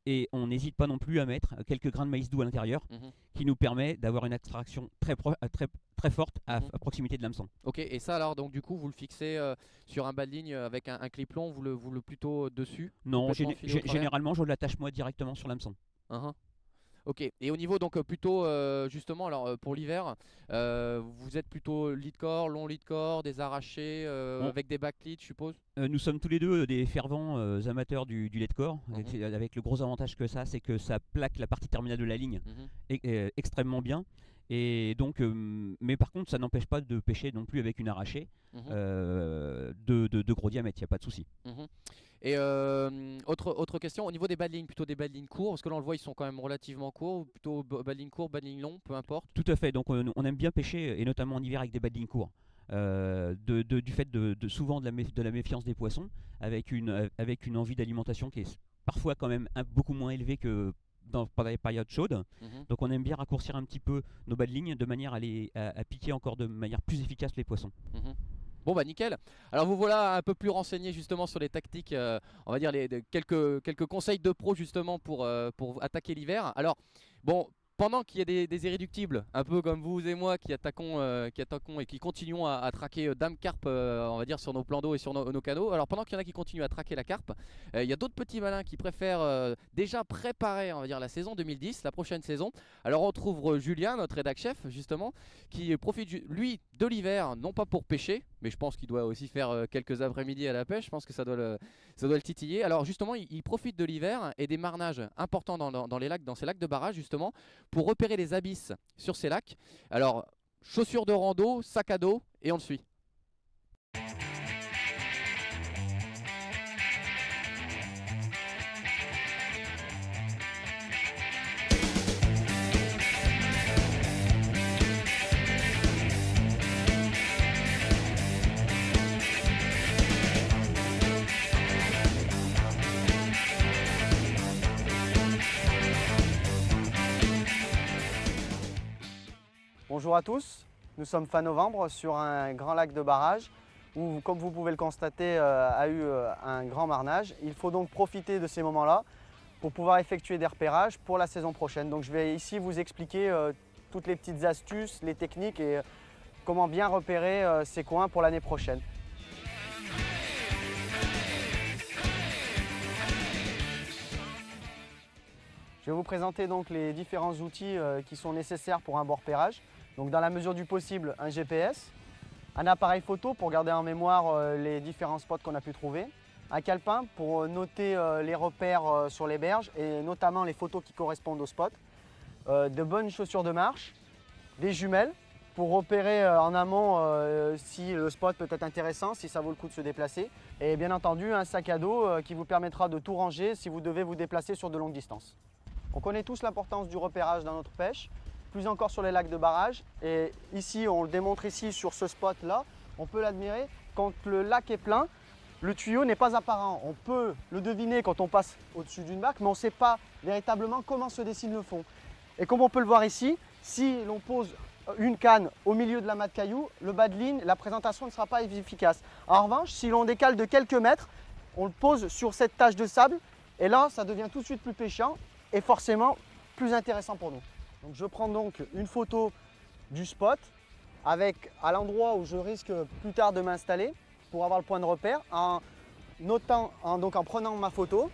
Et on n'hésite pas non plus à mettre quelques grains de maïs doux à l'intérieur qui nous permet d'avoir une extraction très forte à proximité de l'hameçon. Ok, et ça alors donc du coup vous le fixez sur un bas de ligne avec un clip-long, vous le plutôt dessus? Non, généralement je l'attache moi directement sur l'hameçon. Ok, Ok, et au niveau donc plutôt justement alors pour l'hiver, vous êtes plutôt lead core, long lead core, des arrachés avec des backleads je suppose. Nous sommes tous les deux des fervents amateurs du lead core, avec le gros avantage que ça, c'est que ça plaque la partie terminale de la ligne extrêmement bien. Et donc, mais par contre, ça n'empêche pas de pêcher non plus avec une arrachée de gros diamètre, il n'y a pas de souci. Et autre question, au niveau des bad lignes, plutôt des bad lignes courts, parce que là on le voit, ils sont quand même relativement courts, ou plutôt bad lignes courts, bad lignes longs, peu importe. Tout à fait, donc on aime bien pêcher, et notamment en hiver avec des bad lignes courts. Du fait souvent de la méfiance des poissons, avec une envie d'alimentation qui est parfois quand même beaucoup moins élevée que pendant les périodes chaudes. Donc on aime bien raccourcir un petit peu nos bas de ligne de manière à piquer encore de manière plus efficace les poissons. Bon bah nickel. Alors vous voilà un peu plus renseigné justement sur les tactiques, on va dire quelques conseils de pro justement pour attaquer l'hiver. Alors bon, pendant qu'il y a des irréductibles, un peu comme vous et moi qui attaquons et qui continuons à traquer dame carpe, on va dire sur nos plans d'eau et sur nos canaux. Alors pendant qu'il y en a qui continuent à traquer la carpe, il y a d'autres petits malins qui préfèrent déjà préparer, on va dire, la saison 2010, la prochaine saison. Alors on trouve Julien, notre rédac chef justement, qui profite lui de l'hiver, non pas pour pêcher, mais je pense qu'il doit aussi faire quelques après-midi à la pêche. Je pense que ça doit le titiller. Alors justement, il profite de l'hiver et des marnages importants dans les lacs, dans ces lacs de barrage justement, pour repérer les abysses sur ces lacs. Alors, chaussures de rando, sac à dos, et on le suit. Bonjour à tous, nous sommes fin novembre sur un grand lac de barrage où, comme vous pouvez le constater, a eu un grand marnage. Il faut donc profiter de ces moments-là pour pouvoir effectuer des repérages pour la saison prochaine. Donc je vais ici vous expliquer toutes les petites astuces, les techniques et comment bien repérer ces coins pour l'année prochaine. Je vais vous présenter donc les différents outils qui sont nécessaires pour un bon repérage. Donc dans la mesure du possible, un GPS, un appareil photo pour garder en mémoire les différents spots qu'on a pu trouver, un calepin pour noter les repères sur les berges et notamment les photos qui correspondent aux spots, de bonnes chaussures de marche, des jumelles pour repérer en amont si le spot peut être intéressant, si ça vaut le coup de se déplacer, et bien entendu un sac à dos qui vous permettra de tout ranger si vous devez vous déplacer sur de longues distances. On connaît tous l'importance du repérage dans notre pêche, plus encore sur les lacs de barrage. Et ici, on le démontre ici sur ce spot-là, on peut l'admirer. Quand le lac est plein, le tuyau n'est pas apparent. On peut le deviner quand on passe au-dessus d'une barque, mais on ne sait pas véritablement comment se dessine le fond. Et comme on peut le voir ici, si l'on pose une canne au milieu de l'amas de cailloux, le bas de ligne, la présentation ne sera pas efficace. En revanche, si l'on décale de quelques mètres, on le pose sur cette tache de sable, et là, ça devient tout de suite plus pêchant et forcément plus intéressant pour nous. Donc je prends donc une photo du spot avec à l'endroit où je risque plus tard de m'installer pour avoir le point de repère en prenant ma photo.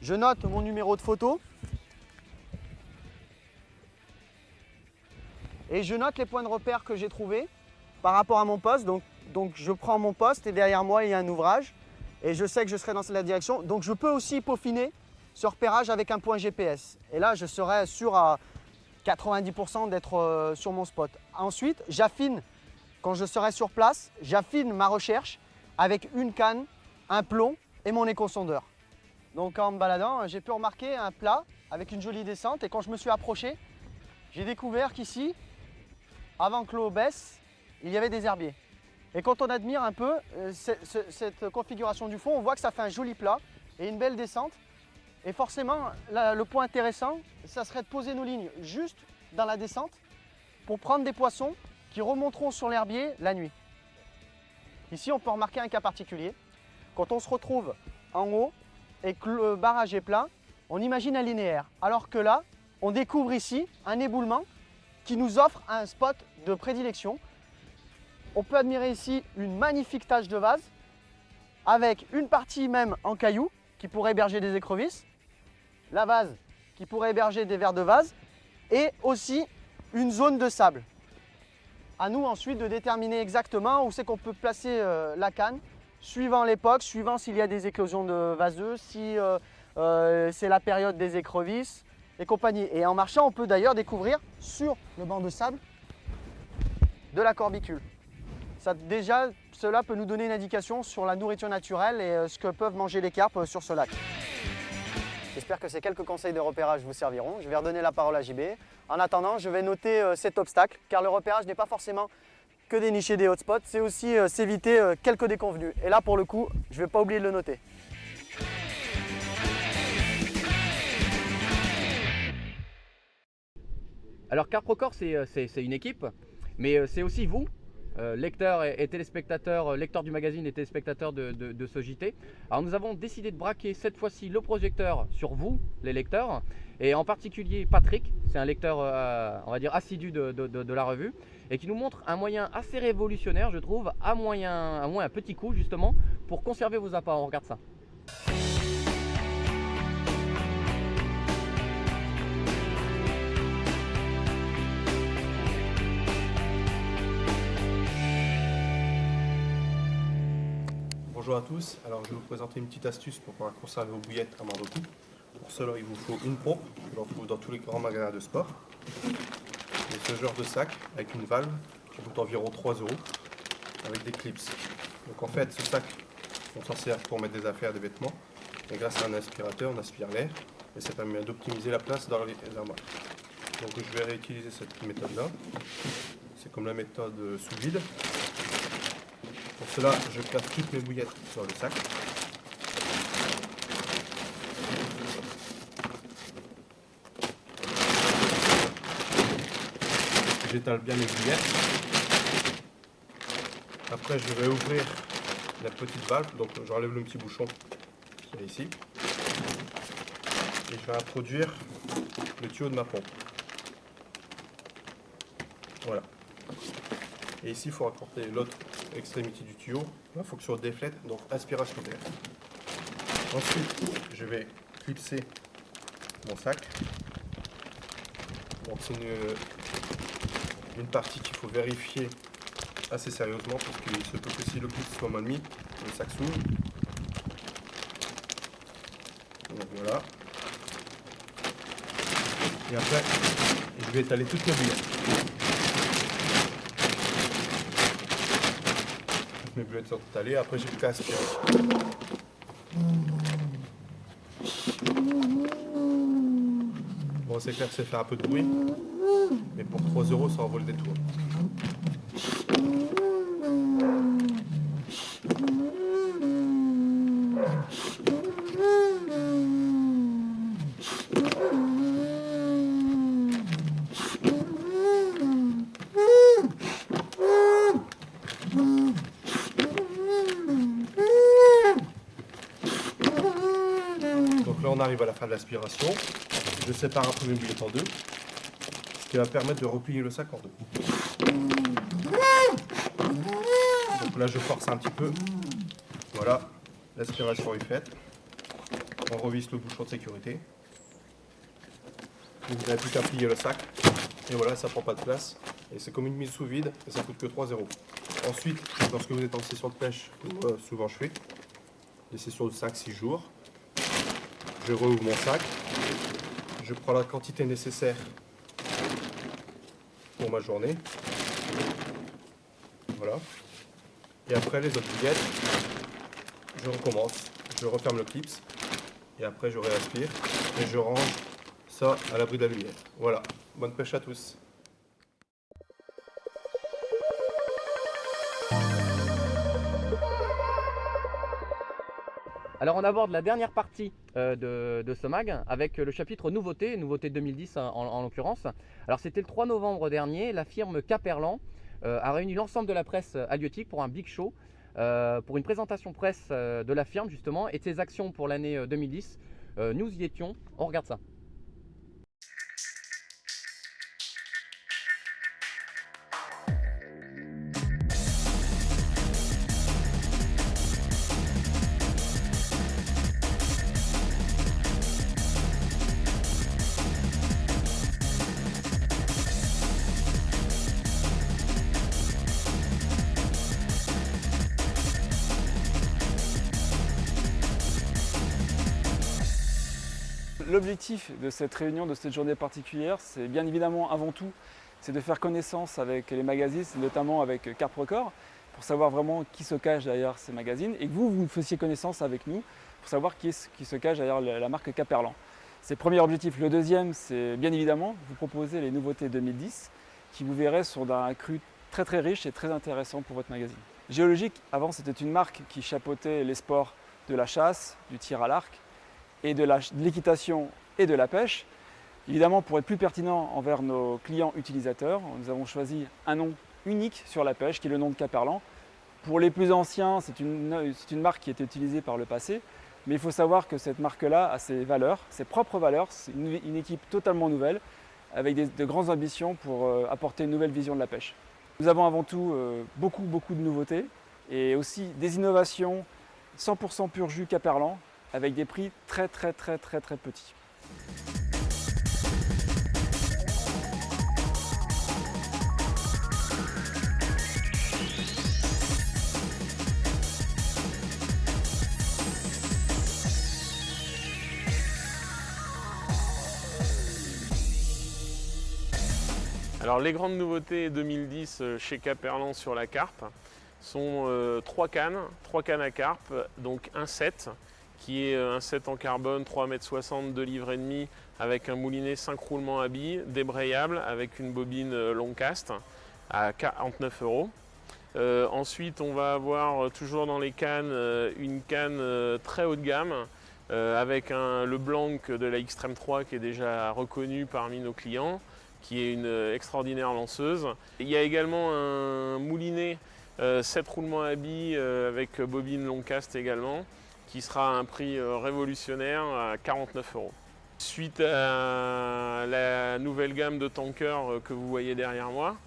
Je note mon numéro de photo et je note les points de repère que j'ai trouvés par rapport à mon poste. Donc je prends mon poste et derrière moi il y a un ouvrage. Et je sais que je serai dans la direction, donc je peux aussi peaufiner ce repérage avec un point GPS. Et là, je serai sûr à 90% d'être sur mon spot. Ensuite, j'affine, quand je serai sur place, j'affine ma recherche avec une canne, un plomb et mon échosondeur. Donc en me baladant, j'ai pu remarquer un plat avec une jolie descente. Et quand je me suis approché, j'ai découvert qu'ici, avant que l'eau baisse, il y avait des herbiers. Et quand on admire un peu cette configuration du fond, on voit que ça fait un joli plat et une belle descente. Et forcément, le point intéressant, ça serait de poser nos lignes juste dans la descente pour prendre des poissons qui remonteront sur l'herbier la nuit. Ici, on peut remarquer un cas particulier. Quand on se retrouve en haut et que le barrage est plat, on imagine un linéaire. Alors que là, on découvre ici un éboulement qui nous offre un spot de prédilection. On peut admirer ici une magnifique tache de vase avec une partie même en cailloux qui pourrait héberger des écrevisses, la vase qui pourrait héberger des vers de vase et aussi une zone de sable. À nous ensuite de déterminer exactement où c'est qu'on peut placer la canne, suivant l'époque, suivant s'il y a des éclosions de vaseux, si c'est la période des écrevisses et compagnie. Et en marchant, on peut d'ailleurs découvrir sur le banc de sable de la corbicule. Déjà, cela peut nous donner une indication sur la nourriture naturelle et ce que peuvent manger les carpes sur ce lac. J'espère que ces quelques conseils de repérage vous serviront. Je vais redonner la parole à JB. En attendant, je vais noter cet obstacle, car le repérage n'est pas forcément que dénicher des hotspots, c'est aussi s'éviter quelques déconvenues. Et là, pour le coup, je ne vais pas oublier de le noter. Alors Carp Record, c'est une équipe, mais c'est aussi vous, lecteurs et téléspectateurs, lecteurs du magazine et téléspectateurs de ce JT. Alors nous avons décidé de braquer cette fois-ci le projecteur sur vous, les lecteurs, et en particulier Patrick, c'est un lecteur on va dire assidu de la revue, et qui nous montre un moyen assez révolutionnaire, je trouve, à un petit coût justement, pour conserver vos appâts. On regarde ça. Bonjour à tous, alors je vais vous présenter une petite astuce pour pouvoir conserver vos bouillettes à mort de coupe. Pour cela il vous faut une pompe, que l'on trouve dans tous les grands magasins de sport. Et ce genre de sac avec une valve qui coûte environ 3 € avec des clips. Donc en fait ce sac on s'en sert pour mettre des affaires, des vêtements. Et grâce à un aspirateur on aspire l'air et ça permet d'optimiser la place dans les armoires. Donc je vais réutiliser cette méthode là. C'est comme la méthode sous vide. Pour cela, je place toutes mes bouillettes dans le sac. J'étale bien mes bouillettes. Après, je vais ouvrir la petite valve. Donc, j'enlève le petit bouchon qui est ici. Et je vais introduire le tuyau de ma pompe. Voilà. Et ici, il faut raccorder l'autre extrémité du tuyau, la fonction déflète, donc aspiration d'air. Ensuite, je vais clipser mon sac. Donc c'est une partie qu'il faut vérifier assez sérieusement parce qu'il se peut que si le clip soit mal mis, le sac s'ouvre. Donc voilà. Et après, je vais étaler toutes mes bouillettes. Mes boulettes sont étalées, après j'ai plus qu'à aspirer. Bon, c'est clair que ça fait un peu de bruit, mais pour 3 € ça en vaut le détour. Donc là on arrive à la fin de l'aspiration. Je sépare un peu mes bouillettes en deux, ce qui va permettre de replier le sac en deux. Donc là je force un petit peu. Voilà, l'aspiration est faite. On revisse le bouchon de sécurité. Vous n'avez plus qu'à plier le sac. Et voilà, ça prend pas de place. Et c'est comme une mise sous vide et ça coûte que 3 €. Ensuite, lorsque vous êtes en session de pêche, comme souvent je fais, des sessions de 5-6 jours, je rouvre mon sac, je prends la quantité nécessaire pour ma journée. Voilà. Et après les autres bouillettes, je recommence, je referme le clips et après je réaspire et je range ça à l'abri de la lumière. Voilà, bonne pêche à tous. Alors on aborde la dernière partie de ce mag avec le chapitre nouveauté 2010 en l'occurrence. Alors c'était le 3 novembre dernier, la firme Caperlan a réuni l'ensemble de la presse halieutique pour un big show, pour une présentation presse de la firme justement et de ses actions pour l'année 2010. Nous y étions, on regarde ça. l'objectif de cette réunion, de cette journée particulière, c'est bien évidemment avant tout, c'est de faire connaissance avec les magazines, notamment avec Carp Record, pour savoir vraiment qui se cache derrière ces magazines et que vous fassiez connaissance avec nous pour savoir qui se cache derrière la marque Caperlan. C'est le premier objectif. Le deuxième, c'est bien évidemment vous proposer les nouveautés 2010 qui, vous verrez, sont d'un cru très très riche et très intéressant pour votre magazine. Géologique, avant, c'était une marque qui chapeautait les sports de la chasse, du tir à l'arc et de l'équitation et de la pêche. Évidemment, pour être plus pertinent envers nos clients utilisateurs, nous avons choisi un nom unique sur la pêche qui est le nom de Caperlan. Pour les plus anciens, c'est une marque qui a été utilisée par le passé, mais il faut savoir que cette marque-là a ses valeurs, ses propres valeurs. C'est une équipe totalement nouvelle avec de grandes ambitions pour apporter une nouvelle vision de la pêche. Nous avons avant tout beaucoup de nouveautés et aussi des innovations 100% pur jus Caperlan avec des prix très petits. Alors les grandes nouveautés 2010 chez Caperlan sur la carpe sont 3 cannes à carpe, donc un set qui est un set en carbone 3,60 m, 2,5 livres avec un moulinet 5 roulements à billes, débrayable avec une bobine long cast à 49 €. Ensuite on va avoir toujours dans les cannes une canne très haut de gamme avec le Blanc de la Xtreme 3 qui est déjà reconnu parmi nos clients, qui est une extraordinaire lanceuse. Il y a également un moulinet 7 roulements à billes avec bobine long cast également, qui sera à un prix révolutionnaire à 49 €. Suite à la nouvelle gamme de tankers que vous voyez derrière moi,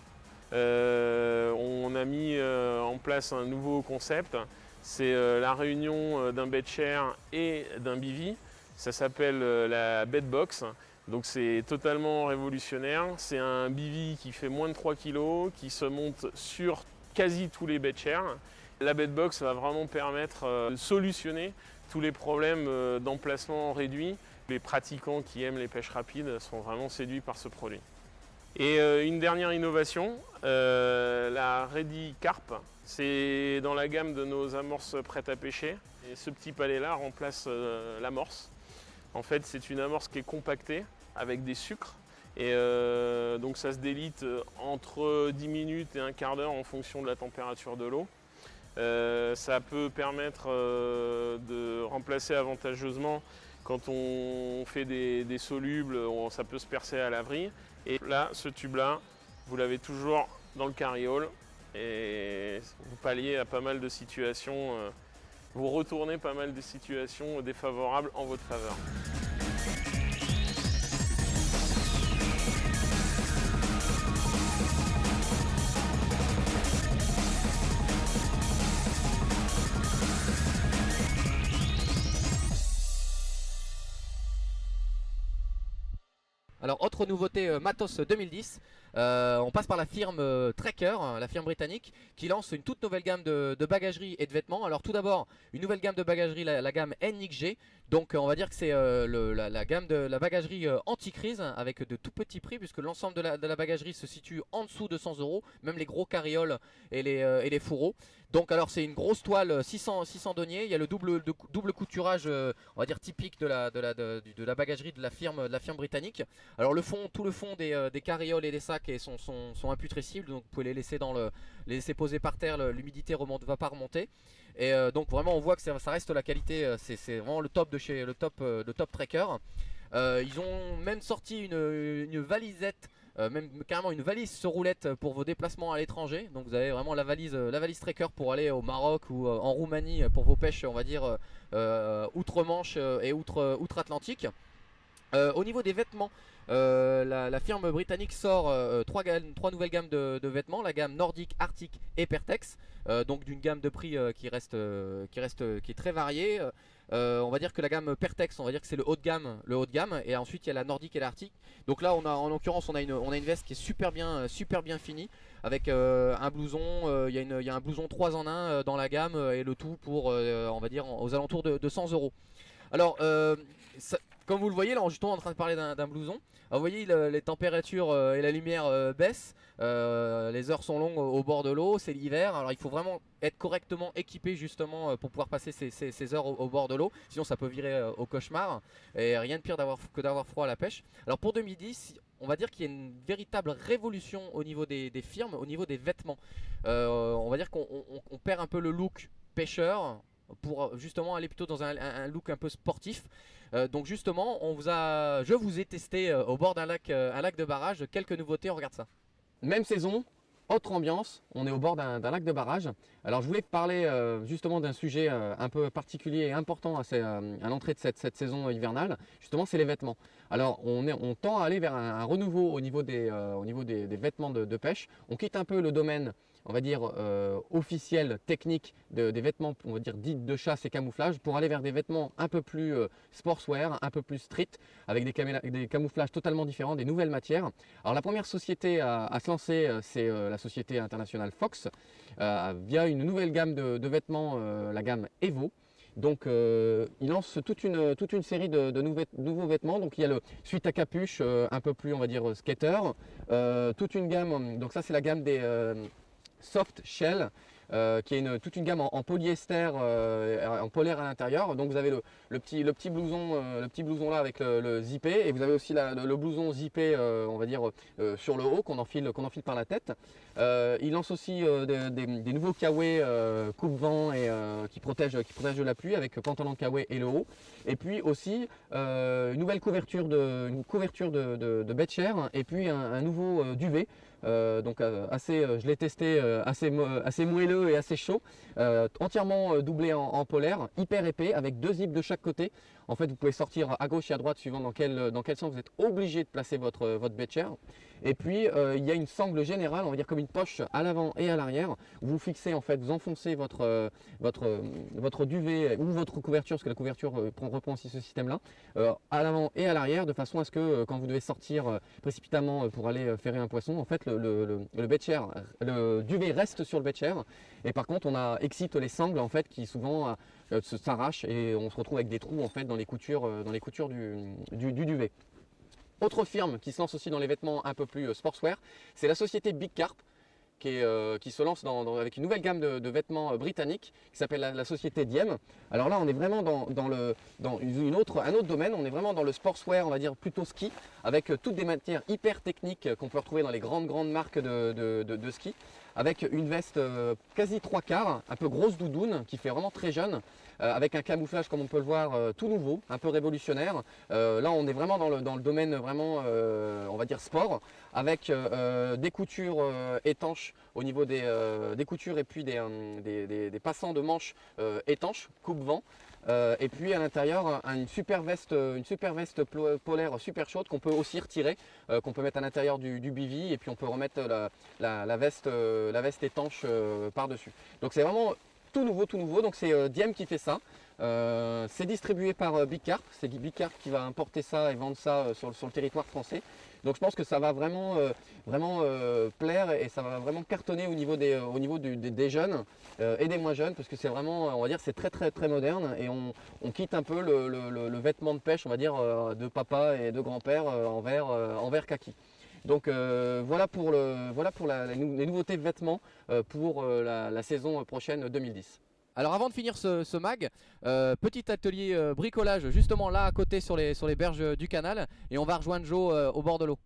on a mis en place un nouveau concept. C'est la réunion d'un bed share et d'un bivy. Ça s'appelle la bed box. Donc c'est totalement révolutionnaire. C'est un bivy qui fait moins de 3 kg, qui se monte sur quasi tous les bed shares. La bed box va vraiment permettre de solutionner tous les problèmes d'emplacement réduit. Les pratiquants qui aiment les pêches rapides sont vraiment séduits par ce produit. Et une dernière innovation, la Ready Carp. C'est dans la gamme de nos amorces prêtes à pêcher. Et ce petit palais-là remplace l'amorce. En fait, c'est une amorce qui est compactée avec des sucres. Et donc ça se délite entre 10 minutes et un quart d'heure en fonction de la température de l'eau. Ça peut permettre de remplacer avantageusement quand on fait des solubles, ça peut se percer à laverie. Et là, ce tube-là, vous l'avez toujours dans le carriole et vous palliez à pas mal de situations, vous retournez pas mal de situations défavorables en votre faveur. Alors autre nouveauté Matos 2010, on passe par la firme Tracker, la firme britannique, qui lance une toute nouvelle gamme de bagagerie et de vêtements. Alors tout d'abord, une nouvelle gamme de bagagerie, la gamme NXG. Donc on va dire que c'est la gamme de la bagagerie anti-crise avec de tout petits prix, puisque l'ensemble de la bagagerie se situe en dessous de 100 €, même les gros carrioles et les fourreaux. Donc alors c'est une grosse toile 600 deniers, il y a le double couturage on va dire typique de la bagagerie de la firme britannique. Alors tout le fond des carrioles et des sacs sont imputrescibles, donc vous pouvez les laisser poser par terre, l'humidité va pas remonter. Et donc vraiment on voit que ça reste la qualité, c'est vraiment le top de chez le top Tracker. Ils ont même sorti une valisette, même carrément une valise sur roulette pour vos déplacements à l'étranger. Donc vous avez vraiment la valise Tracker pour aller au Maroc ou en Roumanie pour vos pêches, on va dire outre-Manche et outre-Atlantique. Au niveau des vêtements, la firme britannique sort trois nouvelles gammes de vêtements, la gamme nordique, arctique et Pertex, donc d'une gamme de prix qui est très variée. On va dire que la gamme Pertex, on va dire que c'est le haut de gamme, et ensuite il y a la nordique et l'arctique. Donc là en l'occurrence on a une veste qui est super bien finie, avec un blouson, il y a un blouson 3 en 1 dans la gamme, et le tout pour on va dire aux alentours de 100 €. Alors comme vous le voyez là, justement en train de parler d'un blouson, vous voyez les températures et la lumière baissent, les heures sont longues au bord de l'eau, c'est l'hiver, alors il faut vraiment être correctement équipé justement pour pouvoir passer ces heures au bord de l'eau, sinon ça peut virer au cauchemar, et rien de pire que d'avoir froid à la pêche. Alors pour 2010, on va dire qu'il y a une véritable révolution au niveau des firmes, au niveau des vêtements. On va dire qu'on perd un peu le look pêcheur pour justement aller plutôt dans un look un peu sportif. Donc justement, je vous ai testé au bord d'un lac de barrage quelques nouveautés, on regarde ça. Même saison, autre ambiance, on est au bord d'un lac de barrage. Alors je voulais parler justement d'un sujet un peu particulier et important à l'entrée de cette saison hivernale, justement c'est les vêtements. Alors on tend à aller vers un renouveau au niveau des vêtements de pêche. On quitte un peu le domaine, on va dire, officiel, technique des vêtements, on va dire, dits de chasse et camouflage, pour aller vers des vêtements un peu plus sportswear, un peu plus street, avec des camouflages totalement différents, des nouvelles matières. Alors la première société à se lancer, c'est la société internationale Fox, via une nouvelle gamme de vêtements, la gamme Evo. Donc il lance toute une série de nouveaux vêtements. Donc il y a le suite à capuche, un peu plus, on va dire, skater, toute une gamme, donc ça c'est la gamme des soft shell, qui est toute une gamme en polyester, en polaire à l'intérieur. Donc vous avez le petit blouson là avec le zippé, et vous avez aussi le blouson zippé, on va dire, sur le haut qu'on enfile par la tête. Il lance aussi des nouveaux kawé coupe-vent et qui protègent de la pluie, avec pantalon kawé et le haut. Et puis aussi une nouvelle couverture de bettcher, et puis un nouveau duvet. Donc je l'ai testé, assez moelleux et assez chaud, entièrement doublé en polaire, hyper épais, avec 2 zips de chaque côté. En fait, vous pouvez sortir à gauche et à droite suivant dans quel sens vous êtes obligé de placer votre bettcher. Et puis il y a une sangle générale, on va dire comme une poche à l'avant et à l'arrière. Vous fixez, en fait, vous enfoncez votre duvet ou votre couverture, parce que la couverture reprend aussi ce système-là, à l'avant et à l'arrière, de façon à ce que quand vous devez sortir précipitamment pour aller ferrer un poisson, en fait le duvet reste sur le bettcher, et par contre on excite les sangles, en fait, qui souvent s'arrachent, et on se retrouve avec des trous, en fait, dans les coutures du duvet. Autre firme qui se lance aussi dans les vêtements un peu plus sportswear, c'est la société Big Carp, qui se lance avec une nouvelle gamme de vêtements britanniques qui s'appelle la société Diem. Alors là, on est vraiment dans un autre domaine, on est vraiment dans le sportswear, on va dire plutôt ski, avec toutes des matières hyper techniques qu'on peut retrouver dans les grandes marques de ski, avec une veste quasi 3/4, un peu grosse doudoune, qui fait vraiment très jeune, avec un camouflage, comme on peut le voir, tout nouveau, un peu révolutionnaire. Là on est vraiment dans le domaine vraiment, on va dire, sport, avec des coutures étanches au niveau des coutures, et puis des passants de manches étanches, coupe-vent. Et puis à l'intérieur une super veste polaire super chaude qu'on peut aussi retirer, qu'on peut mettre à l'intérieur du bivy, et puis on peut remettre la veste étanche par-dessus. Donc c'est vraiment tout nouveau, donc c'est Diem qui fait ça. C'est distribué par Big Carp, c'est Big Carp qui va importer ça et vendre ça sur le territoire français. Donc je pense que ça va vraiment plaire, et ça va vraiment cartonner au niveau des jeunes et des moins jeunes, parce que c'est vraiment, on va dire, c'est très moderne, et on quitte un peu le vêtement de pêche, on va dire, de papa et de grand-père en vert kaki. Donc voilà pour les nouveautés de vêtements pour la saison prochaine 2010. Alors avant de finir ce mag, petit atelier bricolage justement là à côté sur les berges du canal, et on va rejoindre Joe au bord de l'eau.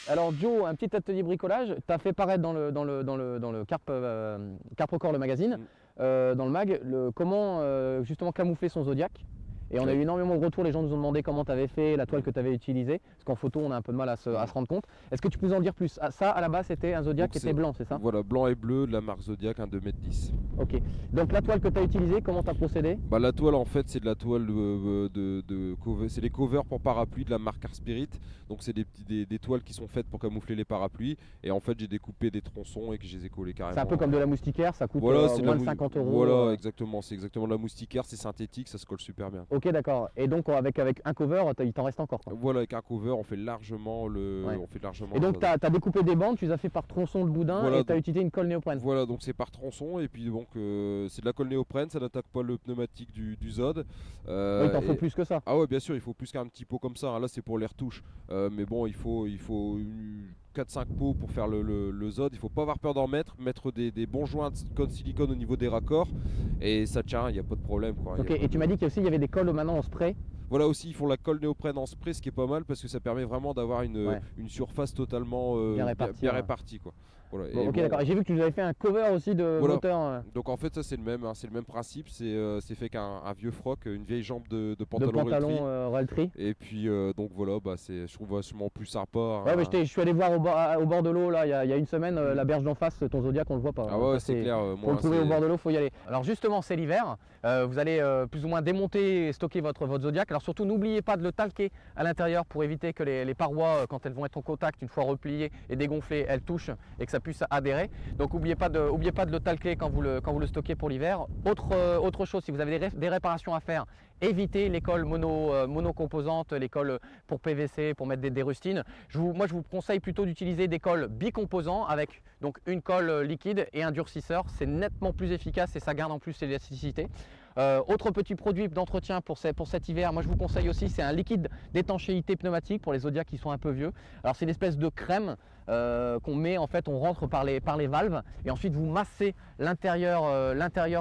Alors Joe, un petit atelier bricolage, tu as fait paraître dans le Carp Record, le magazine, dans le mag, comment justement camoufler son Zodiac. Et on a eu énormément de retours, les gens nous ont demandé comment tu avais fait, la toile que tu avais utilisée, parce qu'en photo on a un peu de mal à se rendre compte. Est-ce que tu peux nous en dire plus? Ça, à la base, c'était un Zodiac qui était blanc, c'est ça? Voilà, blanc et bleu de la marque Zodiac, un 2,10 m. Ok, donc la toile que tu as utilisée, comment tu as procédé? La toile, en fait, c'est de la toile c'est les covers pour parapluies de la marque Art Spirit. Donc c'est des toiles qui sont faites pour camoufler les parapluies, et en fait j'ai découpé des tronçons et que je les ai collés carrément. C'est un peu comme de la moustiquaire, ça coûte moins de 50 €. Voilà, exactement, c'est exactement de la moustiquaire, c'est synthétique, ça se colle super bien. Ok. Ok, d'accord. Et donc avec un cover, il t'en reste encore quoi. Voilà, avec un cover, on fait largement le. Ouais. On fait largement Et donc tu le- as découpé des bandes, tu les as fait par tronçon de boudin Voilà, et tu as donc- utilisé une colle néoprène. Voilà, donc c'est par tronçon et puis donc c'est de la colle néoprène, ça n'attaque pas le pneumatique du Zod. Oui, il t'en faut et- plus que ça. Ah ouais, bien sûr, il faut plus qu'un petit pot comme ça, hein. Là c'est pour les retouches. Mais bon, il faut 4-5 pots pour faire le Zod. Il faut pas avoir peur d'en mettre des bons joints de code silicone au niveau des raccords et ça tient, il n'y a pas de problème quoi. Ok, et tu m'as dit qu'il y avait des colles maintenant en spray. Voilà aussi, ils font la colle néoprène en spray, ce qui est pas mal parce que ça permet vraiment d'avoir Ouais. une surface totalement Bien répartie, bien ouais. répartie, quoi. Voilà. Bon, Et ok, bon, d'accord. Et j'ai vu que tu nous avais fait un cover aussi de voilà. moteur. Donc en fait ça c'est le même, hein, c'est le même principe, c'est fait qu'un vieux froc, une vieille jambe de De pantalon, pantalon Royaltree. Et puis donc voilà, bah je trouve vachement plus sympa. Ouais, hein. mais je suis allé voir au bord de l'eau là, il y a une semaine, la berge d'en face, ton Zodiac, on le voit pas. Ah ouais, Ça, c'est clair. Pour Moi, le trouver c'est- au bord de l'eau, faut y aller. Alors justement, c'est l'hiver. Vous allez plus ou moins démonter et stocker votre Zodiac. Alors surtout, n'oubliez pas de le talquer à l'intérieur pour éviter que les parois, quand elles vont être en contact, une fois repliées et dégonflées, elles touchent et que ça puisse adhérer. Donc n'oubliez pas de le talquer quand vous le stockez pour l'hiver. Autre chose, si vous avez des réparations à faire, évitez les colles monocomposantes, les colles pour PVC, pour mettre des rustines. Moi, je vous conseille plutôt d'utiliser des colles bicomposants avec donc une colle liquide et un durcisseur. C'est nettement plus efficace et ça garde en plus l'élasticité. Autre petit produit d'entretien pour cet hiver, moi je vous conseille aussi, c'est un liquide d'étanchéité pneumatique pour les Zodiacs qui sont un peu vieux. Alors c'est une espèce de crème qu'on met, en fait on rentre par les valves et ensuite vous massez l'intérieur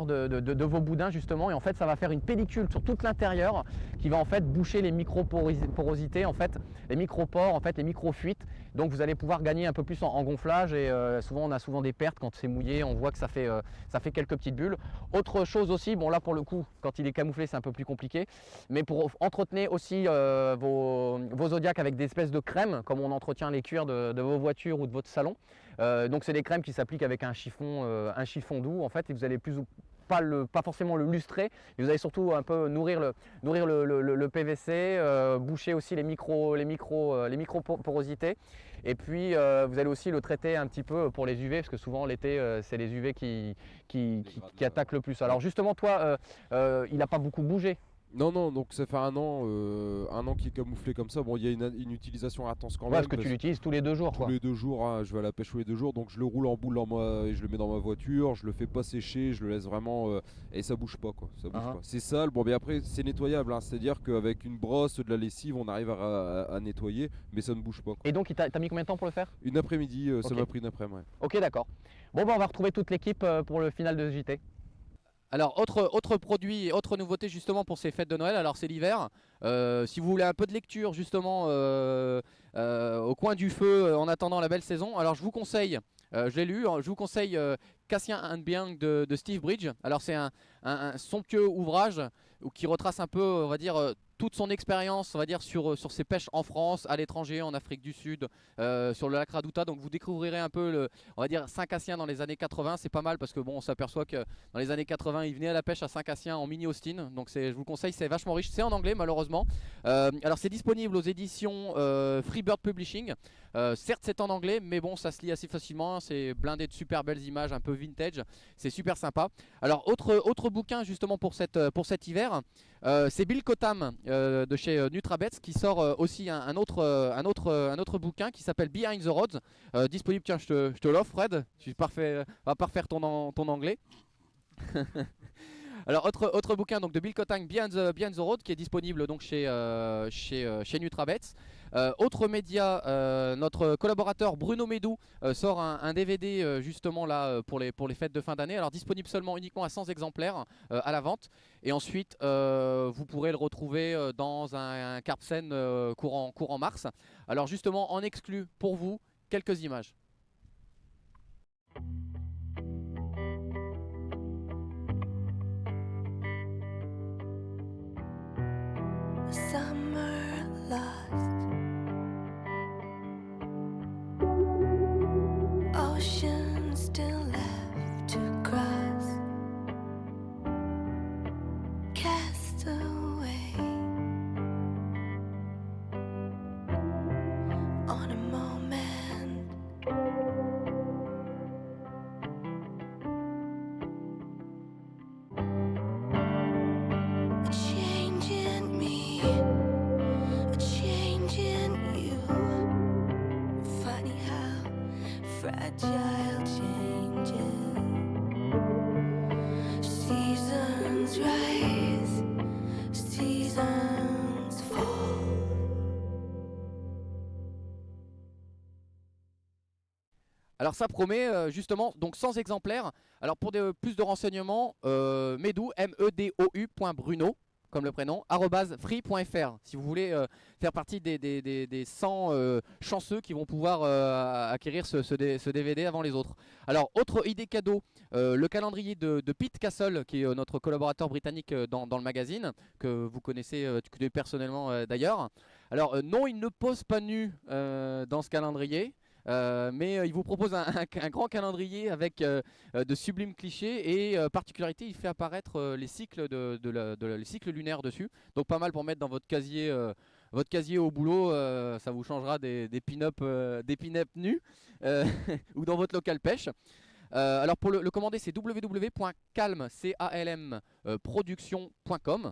de vos boudins justement, et en fait ça va faire une pellicule sur toute l'intérieur qui va en fait boucher les micro-porosités, en fait les micro-pores, en fait les micro-fuites. Donc vous allez pouvoir gagner un peu plus en gonflage et souvent on a souvent des pertes quand c'est mouillé, on voit que ça fait quelques petites bulles. Autre chose aussi, bon là pour le coup quand il est camouflé c'est un peu plus compliqué, mais pour entretenir aussi vos Zodiacs avec des espèces de crèmes comme on entretient les cuirs de vos voitures ou de votre salon. Donc c'est des crèmes qui s'appliquent avec un chiffon doux en fait, et vous allez pas forcément le lustrer, mais vous allez surtout un peu nourrir le PVC, boucher aussi les micro-porosités. Et puis vous allez aussi le traiter un petit peu pour les UV, parce que souvent l'été c'est les UV qui attaquent le plus. Alors justement toi, il n'a pas beaucoup bougé. Non, donc ça fait un an qu'il est camouflé comme ça. Bon, il y a une utilisation intense quand Ouais, même. parce que tu l'utilises tous les 2 jours. Tous les 2 jours, hein, je vais à la pêche tous les 2 jours, donc je le roule en boule et je le mets dans ma voiture, je le fais pas sécher, je le laisse vraiment et ça bouge pas quoi. Ça bouge pas. C'est sale, bon mais après c'est nettoyable, hein, c'est-à-dire qu'avec une brosse, de la lessive, on arrive à nettoyer, mais ça ne bouge pas quoi. Et donc t'as mis combien de temps pour le faire? Une après-midi, ça Ok. m'a pris une après-midi. Ouais. Ok, d'accord. Bon bah on va retrouver toute l'équipe pour le final de JT. Alors autre produit, autre nouveauté justement pour ces fêtes de Noël, alors c'est l'hiver. Si vous voulez un peu de lecture justement au coin du feu en attendant la belle saison, alors je vous conseille, je l'ai lu, je vous conseille Cassien and Biang de Steve Bridge. Alors c'est un somptueux ouvrage qui retrace un peu, on va dire, toute son expérience, on va dire, sur ses pêches en France, à l'étranger, en Afrique du Sud, sur le lac Radouta. Donc vous découvrirez un peu, on va dire, Saint-Cassien dans les années 80. C'est pas mal parce que bon, on s'aperçoit que dans les années 80, il venait à la pêche à Saint-Cassien en mini Austin. Donc je vous le conseille, c'est vachement riche. C'est en anglais malheureusement. Alors c'est disponible aux éditions Freebird Publishing. Certes c'est en anglais, mais bon, ça se lit assez facilement. C'est blindé de super belles images, un peu vintage. C'est super sympa. Alors autre bouquin justement pour cet hiver, c'est Bill Cotham de chez Nutrabets qui sort aussi un autre bouquin qui s'appelle Behind the Rods, disponible, tiens je te l'offre Fred, tu vas parfaire ton anglais. Alors autre bouquin donc de Bill Cotham, Behind the Road, qui est disponible donc chez Nutrabets. Autre média, notre collaborateur Bruno Médou sort un DVD justement là pour les fêtes de fin d'année. Alors disponible uniquement à 100 exemplaires à la vente. Et ensuite vous pourrez le retrouver dans un Carpsen courant mars. Alors justement en exclu pour vous quelques images. Summer lost, ocean still left to cross, cast away on a moment. Changing fragile changes. Seasons rise, seasons fall. Alors ça promet justement, donc sans exemplaires. Alors pour plus de renseignements, Medou, medou.bruno, comme le prénom, @free.fr. Si vous voulez faire partie des 100 chanceux qui vont pouvoir acquérir ce DVD avant les autres. Alors autre idée cadeau, le calendrier de Pete Castle, qui est notre collaborateur britannique dans le magazine, que vous connaissez personnellement d'ailleurs. Alors non, il ne pose pas nu dans ce calendrier. Mais il vous propose un grand calendrier avec de sublimes clichés et particularité, il fait apparaître les cycles les cycles lunaires dessus. Donc pas mal pour mettre dans votre casier au boulot, ça vous changera des pin-up nus ou dans votre local pêche. Alors pour le commander, c'est www.calm.production.com.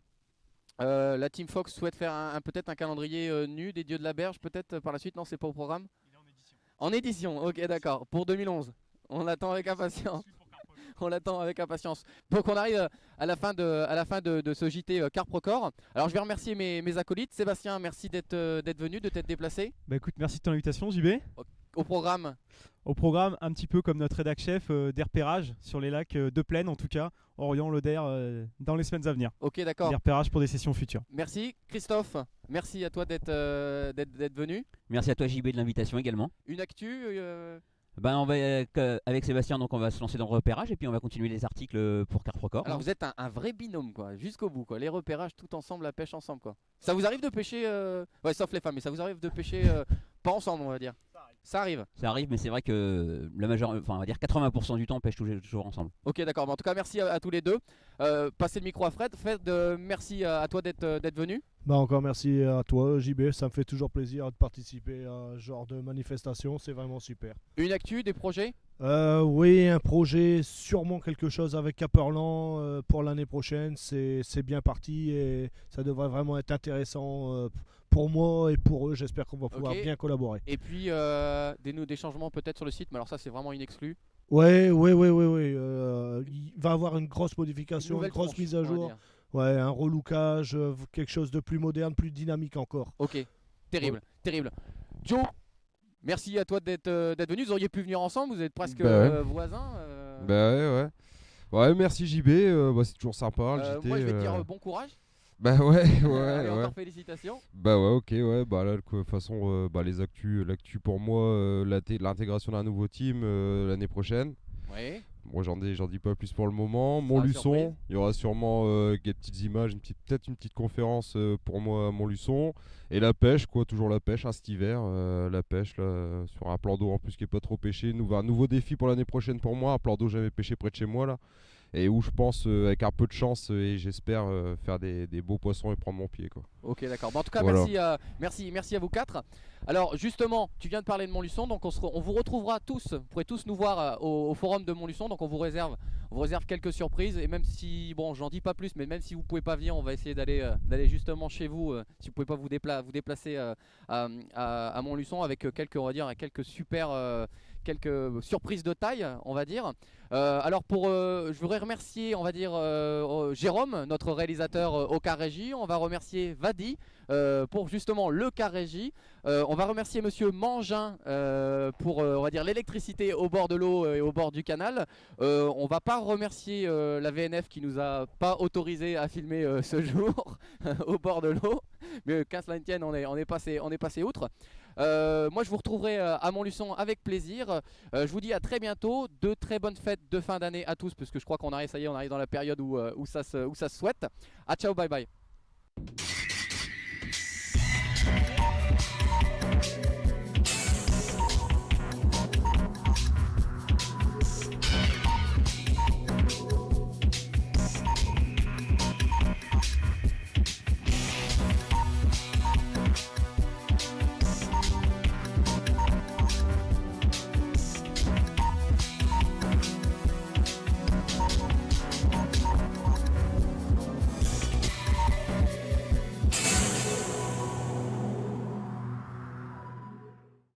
La Team Fox souhaite faire peut-être un calendrier nu des dieux de la berge, peut-être par la suite. Non, c'est pas au programme. En édition, ok, d'accord, pour 2011. On l'attend avec impatience. On l'attend avec impatience. Donc on arrive à la fin de ce JT Carp Record. Alors je vais remercier mes acolytes. Sébastien, merci d'être venu, de t'être déplacé. Bah écoute, merci de ton invitation, JB. Au programme. Au programme, un petit peu comme notre rédac chef, des repérages sur les lacs de plaine, en tout cas, Orient, Lodère, dans les semaines à venir. Ok, d'accord. Des repérages pour des sessions futures. Merci. Christophe, merci à toi d'être venu. Merci à toi JB de l'invitation également. Une actu Ben on va avec Sébastien, donc on va se lancer dans le repérage et puis on va continuer les articles pour Carp Record. Alors vous êtes un vrai binôme quoi, jusqu'au bout quoi. Les repérages tout ensemble, la pêche ensemble quoi. Ça vous arrive de pêcher ouais, sauf les femmes, mais ça vous arrive de pêcher pas ensemble, on va dire. Ça arrive. Ça arrive, mais c'est vrai que la on va dire 80% du temps on pêche toujours ensemble. Ok, d'accord. En tout cas, merci à tous les deux. Passez le micro à Fred. Fred, merci à toi d'être venu. Bah encore merci à toi JB, ça me fait toujours plaisir de participer à ce genre de manifestation, c'est vraiment super. Une actu, des projets? Oui, un projet, sûrement quelque chose avec Caperland pour l'année prochaine, c'est bien parti et ça devrait vraiment être intéressant pour moi et pour eux, j'espère qu'on va pouvoir bien collaborer. Et puis des changements peut-être sur le site, mais alors ça c'est vraiment inexclu. Oui. Il va y avoir une grosse modification, une grosse mise à jour. Ouais, un relookage, quelque chose de plus moderne, plus dynamique encore. Ok, terrible, terrible. Joe, merci à toi d'être venu. Vous auriez pu venir ensemble, vous êtes presque voisins. Ouais, merci JB, c'est toujours sympa le JT. Moi je vais te dire bon courage. Bah ouais. Encore félicitations. Bah ouais, ok, ouais. Bah là, de toute façon, l'actu pour moi, l'intégration d'un nouveau team l'année prochaine. Ouais. Moi j'en dis pas plus pour le moment. Montluçon, il y aura sûrement des petites images, peut-être une petite conférence pour moi à Montluçon. Et la pêche, quoi, toujours la pêche cet hiver. La pêche là, sur un plan d'eau en plus qui est pas trop pêché. Un nouveau défi pour l'année prochaine pour moi, un plan d'eau jamais pêché près de chez moi là. Et où je pense avec un peu de chance et j'espère faire des beaux poissons et prendre mon pied quoi. Ok, d'accord. Bon, en tout cas voilà. merci à vous quatre. Alors justement, tu viens de parler de Montluçon, donc on vous retrouvera tous, vous pourrez tous nous voir au forum de Montluçon, donc on vous réserve quelques surprises et même si, bon j'en dis pas plus, mais même si vous pouvez pas venir, on va essayer d'aller justement chez vous, si vous pouvez pas vous déplacer à Montluçon avec quelques super quelques surprises de taille, on va dire. Alors je voudrais remercier, on va dire, Jérôme, notre réalisateur au car régie. On va remercier Vadi pour justement le car régie. On va remercier Monsieur Mangin pour, on va dire, l'électricité au bord de l'eau et au bord du canal. On va pas remercier la VNF qui nous a pas autorisé à filmer ce jour au bord de l'eau. Mais qu'à cela ne tienne, on est passé outre. Moi je vous retrouverai à Montluçon avec plaisir. Je vous dis à très bientôt, de très bonnes fêtes de fin d'année à tous, parce que je crois qu'on arrive, ça y est, on arrive dans la période où ça se souhaite. À ciao, bye bye.